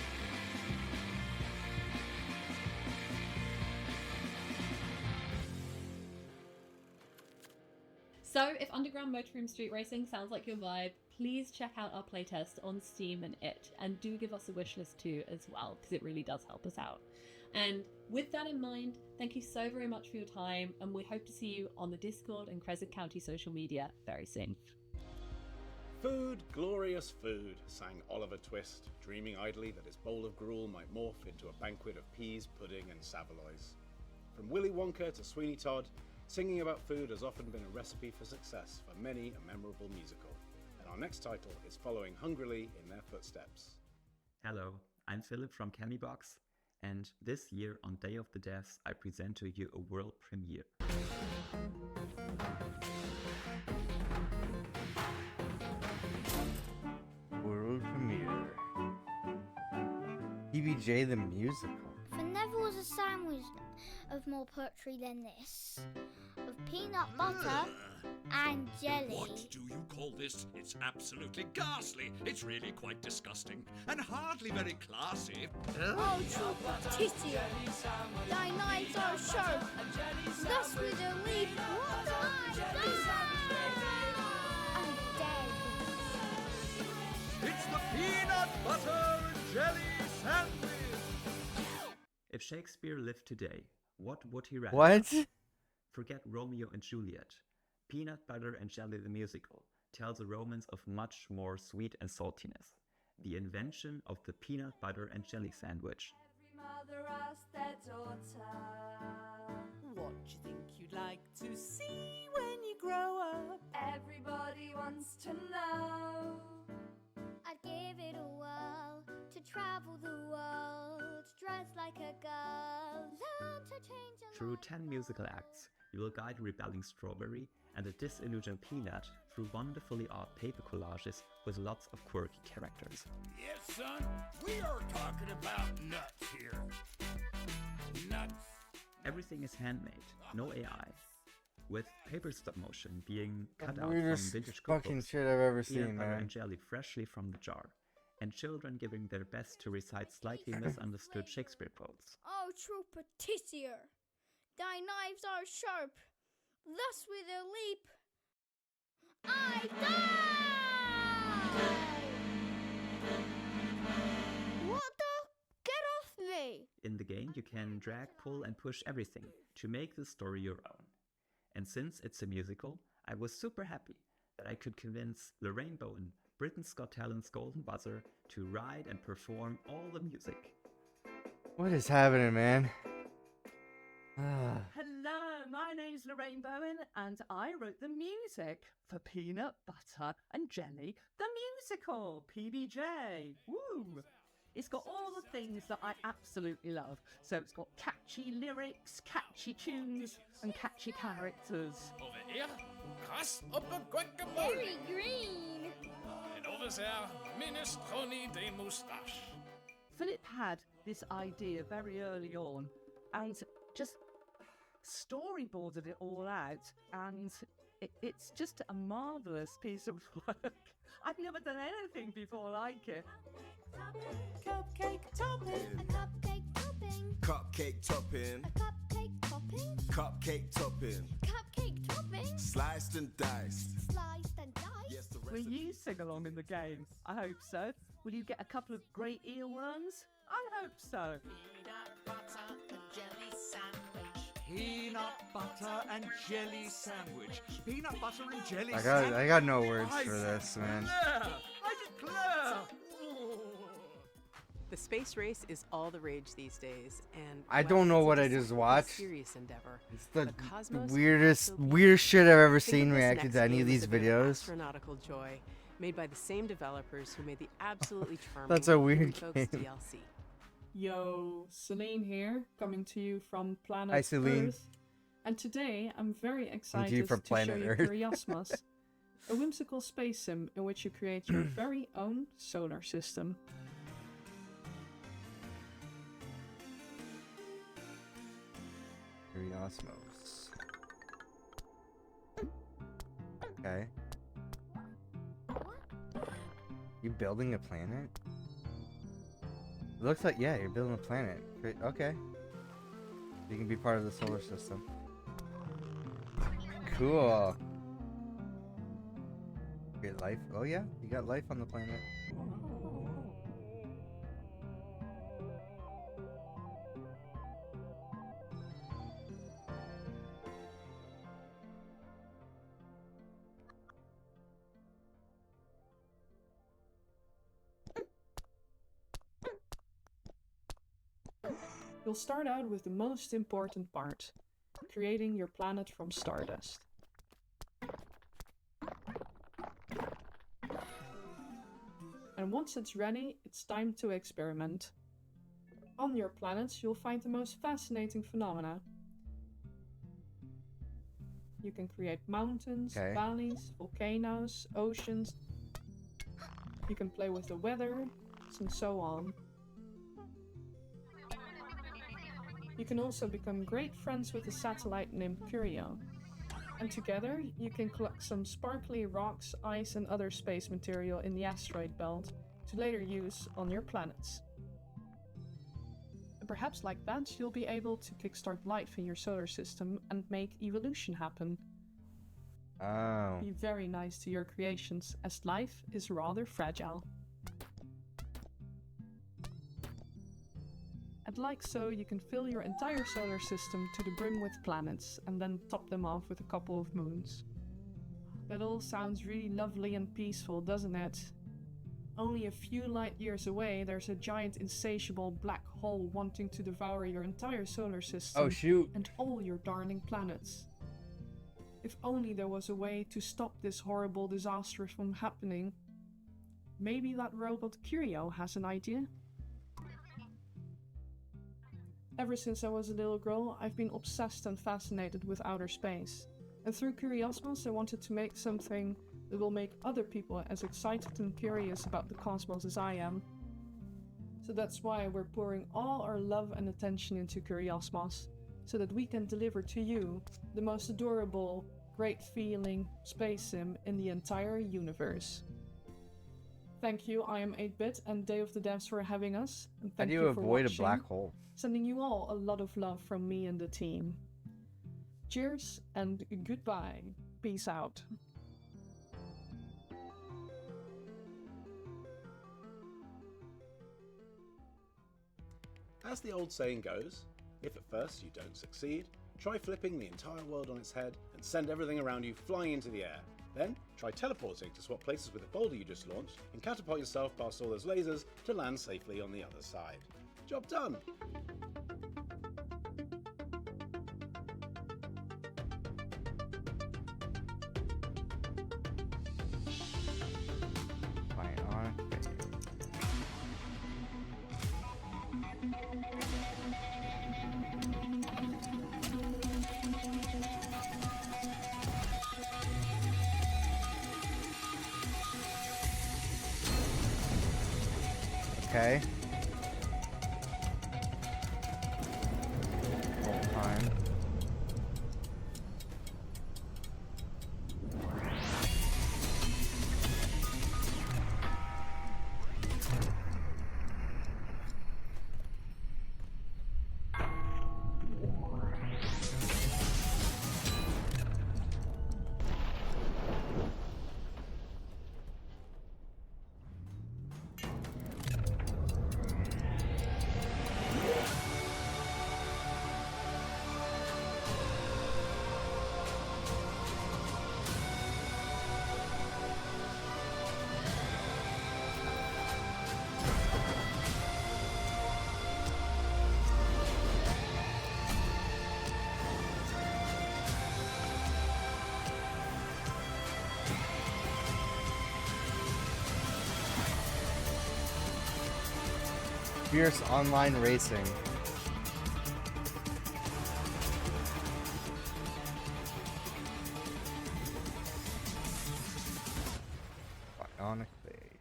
So if underground motorroom street racing sounds like your vibe, please check out our playtest on Steam and itch, and do give us a wishlist too as well, because it really does help us out. And with that in mind, thank you so very much for your time, and we hope to see you on the Discord and Crescent County social media very soon. Food, glorious food, sang Oliver Twist, dreaming idly that his bowl of gruel might morph into a banquet of peas, pudding, and saveloys. From Willy Wonka to Sweeney Todd, singing about food has often been a recipe for success for many a memorable musical. And our next title is following hungrily in their footsteps. Hello, I'm Philip from Candybox, and this year on Day of the Devs I present to you a world premiere. world premiere. PBJ the musical. There never was a sandwich of more poetry than this. Of peanut butter and jelly. What do you call this? It's absolutely ghastly. It's really quite disgusting and hardly very classy. Oh, Trooper Tissue. Thy knives are sharp. Thus with a leap. I'm dead. It's the peanut butter and jelly sandwich. If Shakespeare lived today, what would he write? What? Forget Romeo and Juliet. Peanut Butter and Jelly the musical tells a romance of much more sweet and saltiness. The invention of the peanut butter and jelly sandwich. Mother asked their daughter, what do you think you'd like to see when you grow up? Everybody wants to know. I'd give it a whirl to travel the world, dress like a girl, learn to change a Through 10 musical acts, you will guide a rebelling strawberry and a disillusioned peanut through wonderfully art paper collages with lots of quirky characters. Yes, son, we are talking about nuts here. Nuts. Everything is handmade, no AI, with paper stop motion being cut The out from weirdest vintage fucking cookbooks, shit I've ever peanut seen, butter man. and jelly freshly from the jar, and children giving their best to recite slightly misunderstood Shakespeare quotes. Oh, Trooper Tissue. Thy knives are sharp. Thus with a leap, I die! What the? Get off me! In the game, you can drag, pull, and push everything to make the story your own. And since it's a musical, I was super happy that I could convince Lorraine Bowen, Britain's Got Talent's Golden Buzzer, to write and perform all the music. What is happening, man? Ah. Hello, my name's Lorraine Bowen, and I wrote the music for Peanut Butter and Jelly, the musical, PBJ. Woo! It's got all the things that I absolutely love. So it's got catchy lyrics, catchy tunes, and catchy characters. Over here, Gras op een guacamole. Very green! And over there, minestrone de moustache. Philip had this idea very early on and just storyboarded it all out, and it's just a marvellous piece of work. I've never done anything before like it. Cupcake topping. A cupcake topping. Cupcake topping. A cupcake topping. Cupcake topping. Cupcake topping. Sliced and diced. Sliced and diced. Will you sing along in the game? I hope so. Will you get a couple of great earworms? I hope so. Peanut butter and jelly sandwich. Peanut butter and jelly sandwich. Peanut butter and jelly I got no words for this, man. I declare! The space race is all the rage these days, and I well, don't know it's a what I just deceptively watched. Serious endeavor. It's the cosmos weirdest shit I've ever Think seen of this reacted next to any game of as these a bit of videos. astronautical joy, made by the same developers who made the absolutely charming That's a weird Human Folks game. DLC. Yo, Celine here, coming to you from planet Hi, Celine. Earth. And today I'm very you excited from to planet show you Earth. Curiosmos, a whimsical space sim in which you create your very own solar system. Curiosmos. Okay. You building a planet? It looks like, yeah, you're building a planet. Great. Okay. You can be part of the solar system. Cool. Get life. Oh yeah, you got life on the planet. You'll start out with the most important part, creating your planet from stardust. And once it's ready, it's time to experiment. On your planets, you'll find the most fascinating phenomena. You can create mountains, Okay. valleys, volcanoes, oceans. You can play with the weather, and so on. You can also become great friends with a satellite named Curio. And together, you can collect some sparkly rocks, ice, and other space material in the asteroid belt to later use on your planets. And perhaps like that, you'll be able to kickstart life in your solar system and make evolution happen. Oh. Be very nice to your creations, as life is rather fragile. And like so, you can fill your entire solar system to the brim with planets, and then top them off with a couple of moons. That all sounds really lovely and peaceful, doesn't it? Only a few light years away, there's a giant insatiable black hole wanting to devour your entire solar system. Oh, shoot. And all your darling planets. If only there was a way to stop this horrible disaster from happening. Maybe that robot Curio has an idea? Ever since I was a little girl, I've been obsessed and fascinated with outer space. And through Curiosmos, I wanted to make something that will make other people as excited and curious about the cosmos as I am. So that's why we're pouring all our love and attention into Curiosmos, so that we can deliver to you the most adorable, great feeling space sim in the entire universe. Thank you, I am 8-Bit and Day of the Devs for having us. And How thank do you you for avoid watching. a black hole? Sending you all a lot of love from me and the team. Cheers and goodbye. Peace out. As the old saying goes, if at first you don't succeed, try flipping the entire world on its head and send everything around you flying into the air. Then try teleporting to swap places with the boulder you just launched and catapult yourself past all those lasers to land safely on the other side. Job done! Okay. Whole time. Fierce online racing. Bionically.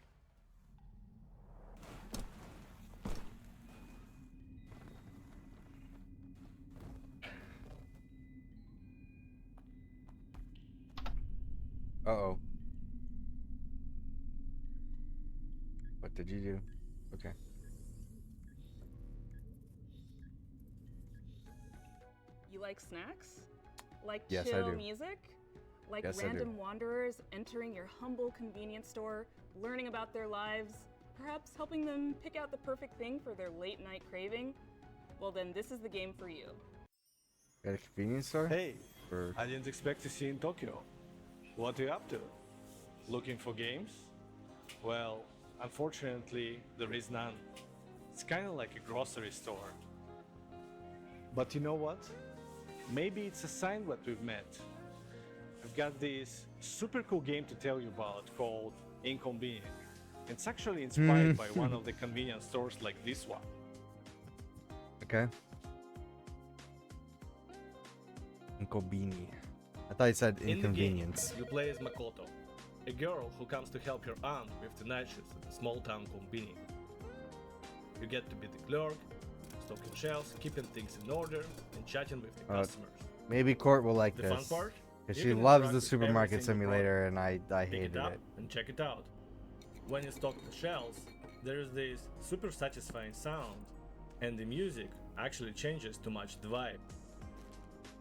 Uh-oh. What did you do? Okay. You like snacks? Like Yes, I chill do. music? Like Yes, I do. random wanderers entering your humble convenience store, learning about their lives, perhaps helping them pick out the perfect thing for their late night craving? Well then, this is the game for you. At a convenience store? Hey, Or I didn't expect to see you in Tokyo. What are you up to? Looking for games? Well, unfortunately, there is none. It's kind of like a grocery store. But you know what? Maybe it's a sign that we've met. I've got this super cool game to tell you about called Inconvenient. It's actually inspired by one of the convenience stores like this one. Okay. Inconveni. I thought you said In the game, inconvenience. you play as Makoto, a girl who comes to help her aunt with the night shifts at a small town convenience. You get to be the clerk, stocking shelves, keeping things in order, and chatting with the customers. Maybe Court will like The this. fun part? 'Cause You she can loves interact the with every supermarket single simulator, and product. I Pick hated it up it. and check it out. When you stock the shelves, there's this super satisfying sound, and the music actually changes to match the vibe.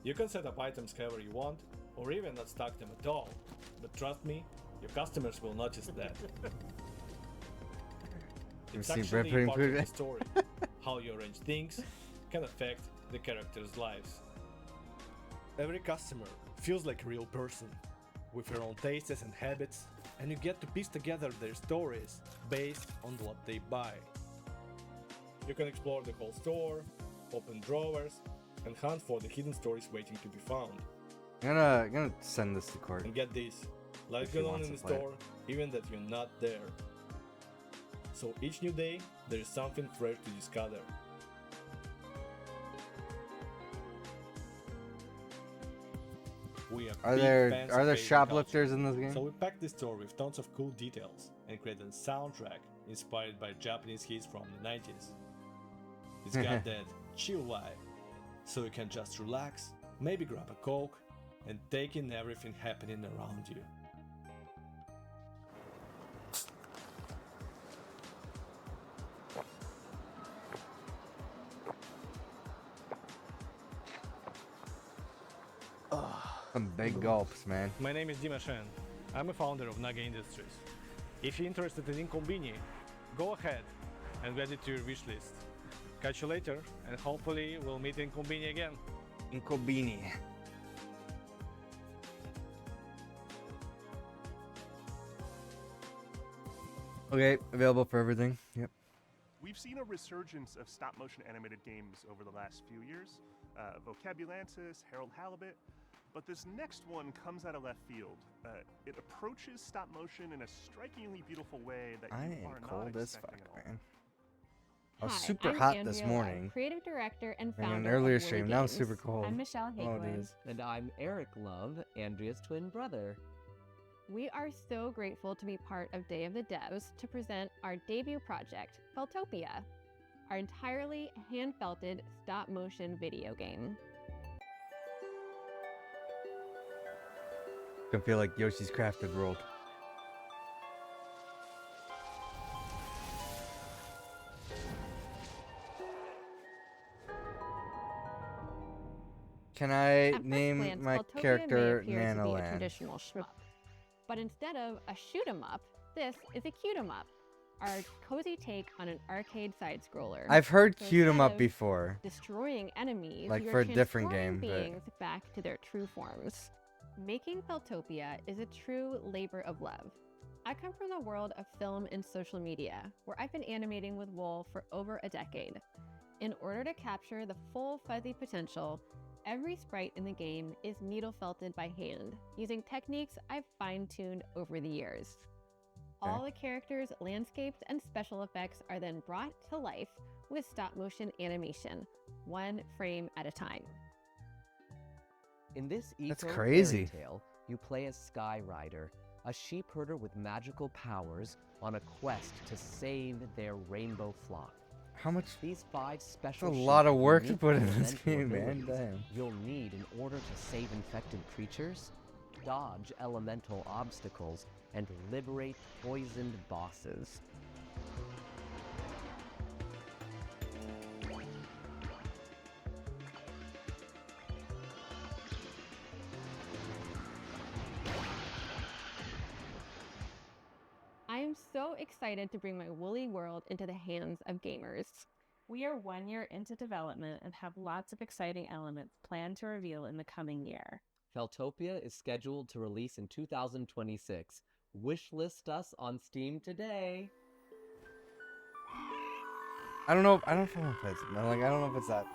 You can set up items however you want, or even not stock them at all, but trust me, your customers will notice that. It's see actually Brett part putting of the food- story. How you arrange things can affect the characters' lives. Every customer feels like a real person, with their own tastes and habits, and you get to piece together their stories based on what they buy. You can explore the whole store, open drawers, and hunt for the hidden stories waiting to be found. I'm gonna send this to court. And get this, life If he goes on wants in to the play it. store, even that you're not there. So each new day, there is something fresh to discover. We Are big there- fans are of there Asian shoplifters culture, in this game? So we packed this store with tons of cool details and created a soundtrack inspired by Japanese hits from the 90s. It's got that chill vibe, so you can just relax, maybe grab a Coke, and take in everything happening around you. Some big gulps, man. My name is Dima Shen. I'm a founder of Naga Industries. If you're interested in Inkombini, go ahead and add it to your wish list. Catch you later, and hopefully we'll meet in Inkombini again. Inkombini. Okay, available for everything. Yep. We've seen a resurgence of stop-motion animated games over the last few years. Vocabulantis, Harold Halibut, but this next one comes out of left field. It approaches stop-motion in a strikingly beautiful way that I you am are not cold as expecting fuck, at all. man. I was Hi, super I'm hot Andrea this Love, morning. creative director and In an founder earlier of Willy stream, now I'm Games. super cold. I'm Michelle Oh, it Hagelin. is. And I'm Eric Love, Andrea's twin brother. We are so grateful to be part of Day of the Devs to present our debut project, Feltopia, our entirely hand-felted stop-motion video game. Can feel like Yoshi's Crafted World. Can I At first name glance, my Feltopia character may appear to be a Nanoland? traditional shmup, but instead of a shoot 'em up, this is a cute 'em up, our cozy take on an arcade side scroller. I've heard So cute 'em instead up of before. Destroying enemies, Like you're for a different transforming game, but- beings back to their true forms. Making Feltopia is a true labor of love. I come from the world of film and social media, where I've been animating with Wool for over a decade. In order to capture the full fuzzy potential, every sprite in the game is needle felted by hand, using techniques I've fine-tuned over the years. All the characters, landscapes, and special effects are then brought to life with stop-motion animation, one frame at a time. In this That's eco crazy. fairy tale, you play as Sky Rider, a sheep herder with magical powers on a quest to save their rainbow flock. How much? These 5 special That's a sheep lot of have work to unique put in this elemental game, man. abilities Damn. You'll need in order to save infected creatures, dodge elemental obstacles, and liberate poisoned bosses. I am so excited to bring my woolly world into the hands of gamers. We are 1 year into development and have lots of exciting elements planned to reveal in the coming year. Feltopia is scheduled to release in 2026. Wishlist us on Steam today. I don't know. I don't know if it's like I don't know if it's that.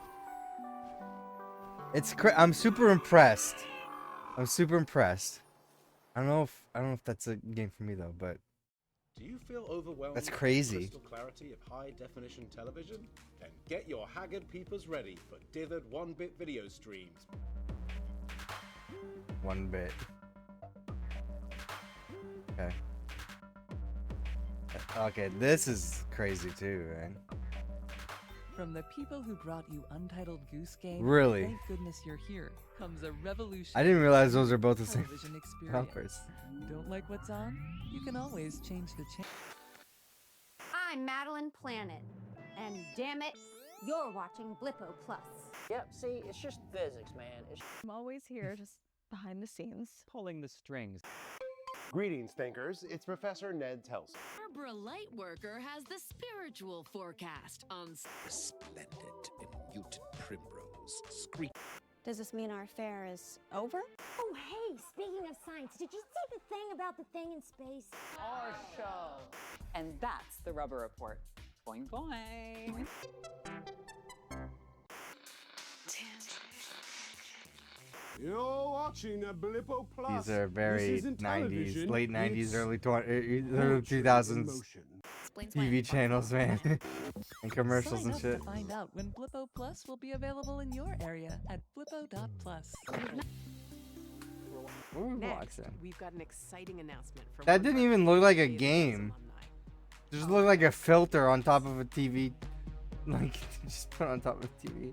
It's I'm super impressed. I'm super impressed. I don't know if that's a game for me though, but Do you feel overwhelmed That's by the crazy. crystal clarity of high-definition television? Then get your haggard peepers ready for dithered 1-bit video streams. 1 bit. Okay. Okay, this is crazy too, man. From the people who brought you Untitled Goose Game, Really? Thank Goodness You're Here, comes a revolution. I didn't realize those are both the same television experience. developers. Don't like what's on? You can always change the channel. I'm Madeline Planet, and damn it, you're watching Blippo Plus. Yep, see, it's just physics, man. I'm always here, just behind the scenes. Pulling the strings. Greetings, thinkers. It's Professor Ned Telson. Barbara Lightworker has the spiritual forecast on Resplendent in mutant primrose. Scream. Does this mean our affair is over? Oh, hey, speaking of science, did you see the thing about the thing in space? Our show. And that's the Rubber Report. Boing, boing. You're watching a Blippo Plus. These are very This isn't 90s, television, late 90s, it's early poetry 2000s in motion. TV channels, man. And commercials Sign and up shit. to find out when Blippo Plus will be available in your area at blippo.plus. Next, we've got an exciting announcement from That one of didn't our even look like a favorite game. alumni. It just looked like a filter on top of a TV. Like, just put on top of a TV.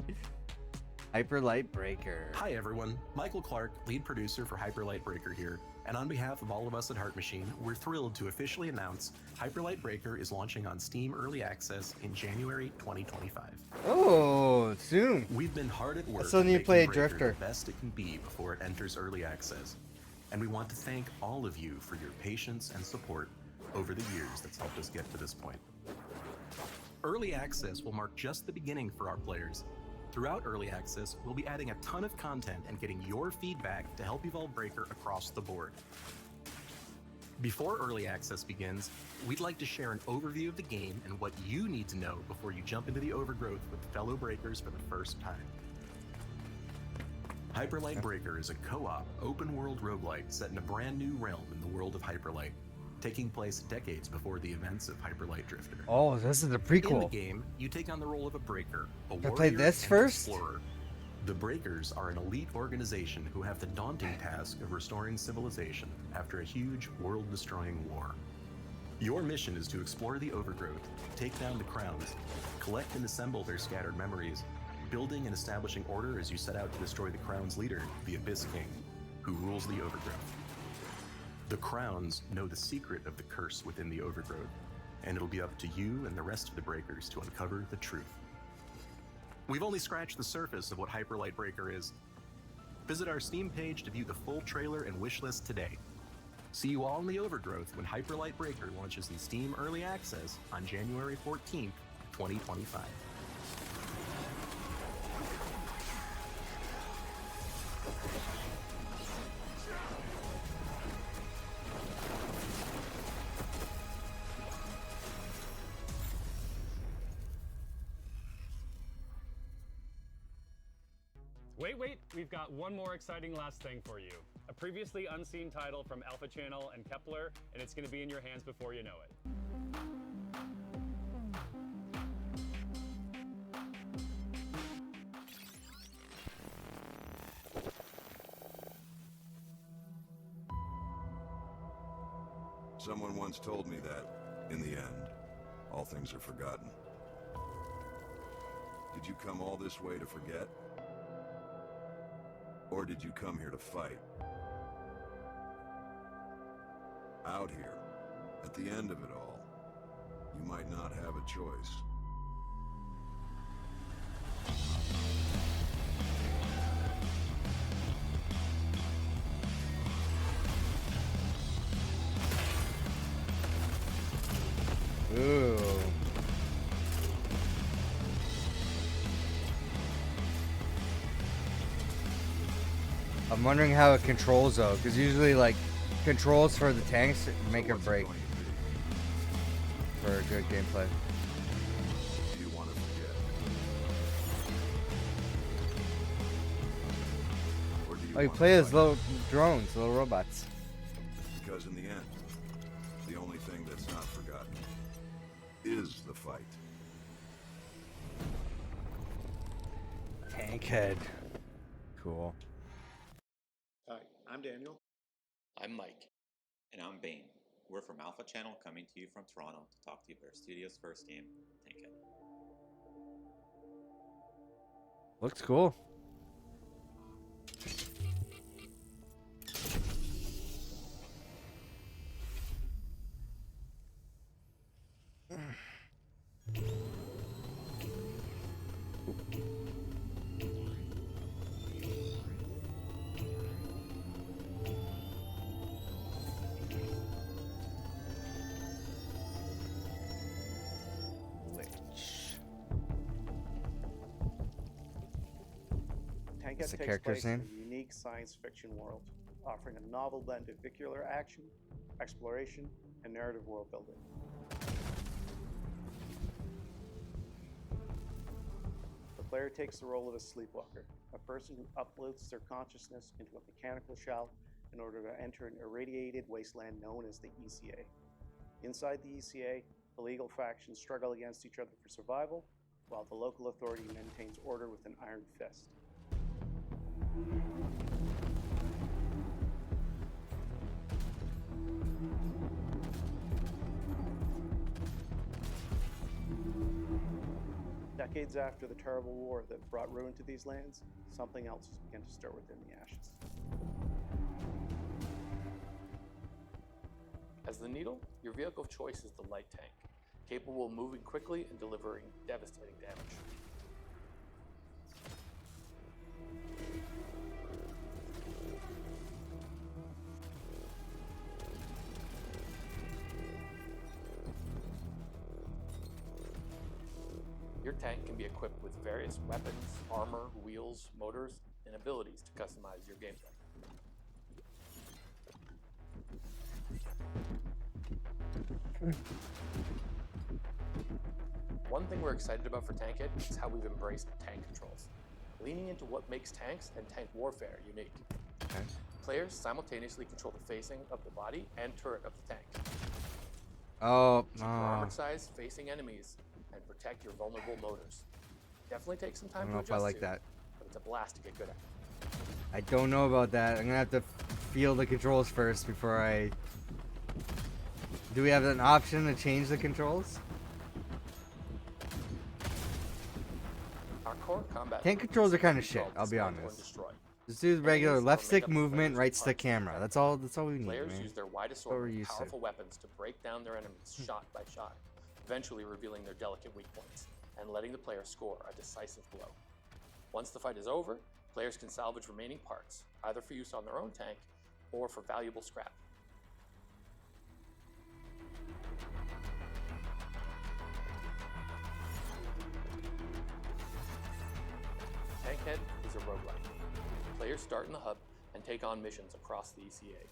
Hyper Light Breaker. Hi everyone, Michael Clark, lead producer for Hyper Light Breaker here, and on behalf of all of us at Heart Machine, we're thrilled to officially announce Hyper Light Breaker is launching on Steam Early Access in January 2025. Oh, soon. We've been hard at work still need to making play Breaker Drifter. the best it can be before it enters Early Access, and we want to thank all of you for your patience and support over the years that's helped us get to this point. Early Access will mark just the beginning for our players. Throughout Early Access, we'll be adding a ton of content and getting your feedback to help evolve Breaker across the board. Before Early Access begins, we'd like to share an overview of the game and what you need to know before you jump into the overgrowth with fellow Breakers for the first time. Hyper Light Breaker is a co-op, open-world roguelite set in a brand new realm in the world of Hyper Light, taking place decades before the events of Hyper Light Drifter. Oh, this is the In the prequel. game, you take on the role of a breaker, a I warrior, played this and first? explorer. The Breakers are an elite organization who have the daunting task of restoring civilization after a huge, world-destroying war. Your mission is to explore the overgrowth, take down the crowns, collect and assemble their scattered memories, building and establishing order as you set out to destroy the crown's leader, the Abyss King, who rules the overgrowth. The Crowns know the secret of the curse within the overgrowth, and it'll be up to you and the rest of the Breakers to uncover the truth. We've only scratched the surface of what Hyper Light Breaker is. Visit our Steam page to view the full trailer and wishlist today. See you all in the overgrowth when Hyper Light Breaker launches in Steam Early Access on January 14th, 2025. Wait, we've got one more exciting last thing for you. A previously unseen title from Alpha Channel and Kepler, and it's going to be in your hands before you know it. Someone once told me that, in the end, all things are forgotten. Did you come all this way to forget? Or did you come here to fight? Out here, at the end of it all, you might not have a choice. Ooh. I'm wondering how it controls though, because usually like controls for the tanks make or break for good gameplay. Do you want to forget? Or do you Oh, you want play to as fight? little drones, little robots. Because in the end, the only thing that's not forgotten is the fight. Tank head. Cool. Hi, I'm Daniel. I'm Mike. And I'm Bane. We're from Alpha Channel coming to you from Toronto to talk to you about our studio's first game, Tankhead. Looks cool. Tankette What's the takes character's place in name? a unique science fiction world, offering a novel blend of vehicular action, exploration, and narrative world building. The player takes the role of a sleepwalker, a person who uploads their consciousness into a mechanical shell in order to enter an irradiated wasteland known as the ECA. Inside the ECA, illegal factions struggle against each other for survival, while the local authority maintains order with an iron fist. Decades after the terrible war that brought ruin to these lands, something else has begun to stir within the ashes. As the Needle, your vehicle of choice is the light tank, capable of moving quickly and delivering devastating damage. Your tank can be equipped with various weapons, armor, wheels, motors, and abilities to customize your gameplay. One thing we're excited about for Tankette is how we've embraced tank controls, leaning into what makes tanks and tank warfare unique. Okay. Players simultaneously control the facing of the body and turret of the tank. Oh, Keep your armored size facing enemies and protect your vulnerable motors. Definitely take some I time don't know to if I adjust like to, that. but it's a blast to get good at. I don't know about that. I'm gonna have to feel the controls first before I. Do we have an option to change the controls? Our core combat Tank controls are kind of shit. I'll be honest. Just do the regular left stick movement, right stick camera. That's all we need, Players man. use their wide That's what we're assortment of used to. powerful weapons to break down their enemies shot by shot, eventually revealing their delicate weak points and letting the player score a decisive blow. Once the fight is over, players can salvage remaining parts, either for use on their own tank or for valuable scrap. Tankette is a roguelike. Players start in the hub and take on missions across the ECA.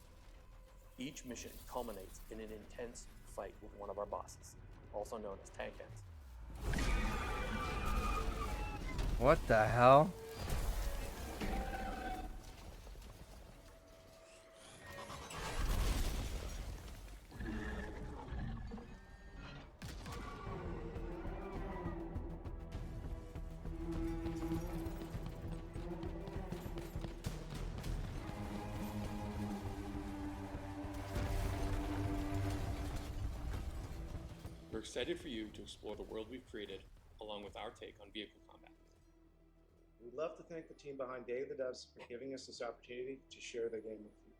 Each mission culminates in an intense fight with one of our bosses, also known as Tankheads. What the hell? We're excited for you to explore the world we've created, along with our take on vehicle combat. We'd love to thank the team behind Day of the Devs for giving us this opportunity to share their game with you.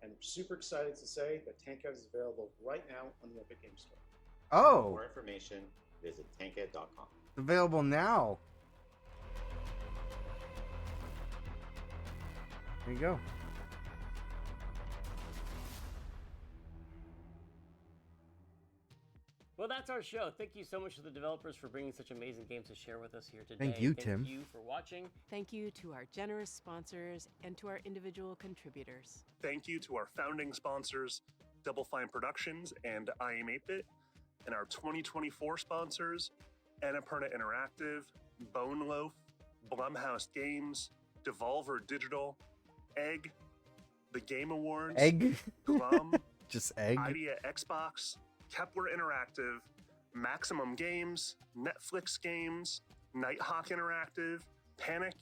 And we're super excited to say that Tankette is available right now on the Epic Games Store. Oh. For more information, visit tankette.com. It's available now. There you go. Well, that's our show. Thank you so much to the developers for bringing such amazing games to share with us here today. Thank you, Tim. Thank you for watching. Thank you to our generous sponsors and to our individual contributors. Thank you to our founding sponsors, Double Fine Productions and I Am 8-Bit, and our 2024 sponsors, Annapurna Interactive, Bone Loaf, Blumhouse Games, Devolver Digital, Egg, The Game Awards, Egg? Glum, Just egg? Idea Xbox, Kepler Interactive, Maximum Games, Netflix Games, Nighthawk Interactive, Panic,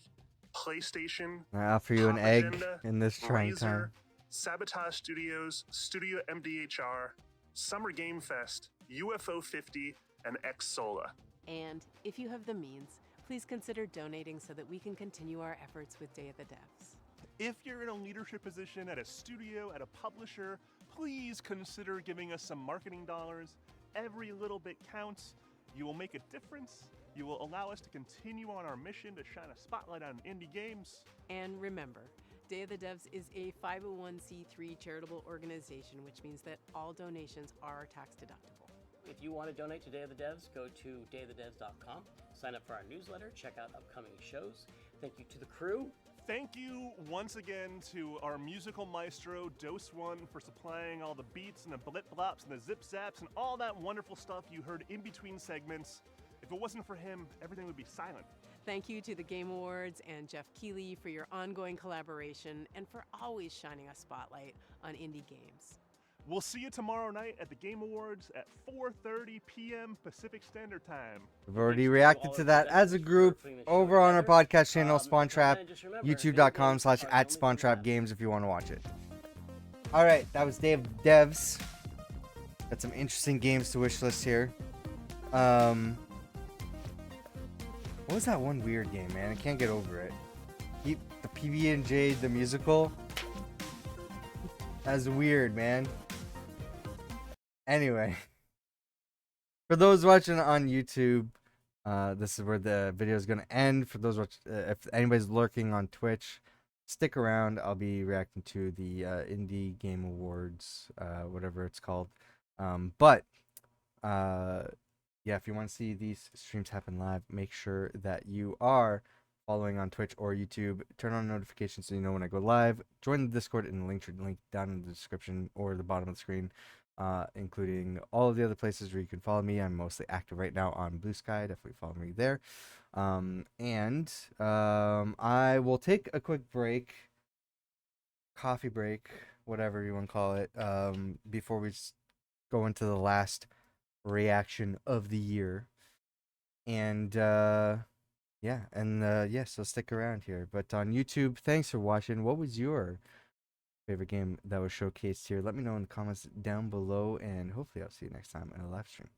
PlayStation, I offer you an Pop egg Agenda, in this trying Razer, time. Sabotage Studios, Studio MDHR, Summer Game Fest, UFO 50, and X Sola. And if you have the means, please consider donating so that we can continue our efforts with Day of the Devs. If you're in a leadership position at a studio, at a publisher, please consider giving us some marketing dollars. Every little bit counts. You will make a difference. You will allow us to continue on our mission to shine a spotlight on indie games. And remember, Day of the Devs is a 501c3 charitable organization, which means that all donations are tax deductible. If you want to donate to Day of the Devs, go to dayofthedevs.com, sign up for our newsletter, check out upcoming shows. Thank you to the crew. Thank you once again to our musical maestro, Dose One, for supplying all the beats and the blip blops and the zip zaps and all that wonderful stuff you heard in between segments. If it wasn't for him, everything would be silent. Thank you to the Game Awards and Jeff Keighley for your ongoing collaboration and for always shining a spotlight on indie games. We'll see you tomorrow night at the Game Awards at 4:30 p.m. Pacific Standard Time. We've already reacted to that as a group over on our podcast channel, Spawntrap, youtube.com/@SpawntrapGames if you want to watch it. All right, that was Day of the Devs. Got some interesting games to wish list here. What was that one weird game, man? I can't get over it. The PB&J, the musical. That's weird, man. Anyway, for those watching on YouTube, this is where the video is going to end. For those if anybody's lurking on Twitch, stick around. I'll be reacting to the Indie Game Awards, whatever it's called. Yeah, if you want to see these streams happen live, make sure that you are following on Twitch or YouTube. Turn on notifications so you know when I go live. Join the Discord in the link down in the description or the bottom of the screen, including all of the other places where you can follow me. I'm mostly active right now on Blue Sky. Definitely follow me there. I will take a quick break, coffee break, whatever you want to call it, before we go into the last reaction of the year. And so stick around here. But on YouTube, thanks for watching. What was your favorite game that was showcased here? Let me know in the comments down below, and hopefully I'll see you next time in a live stream.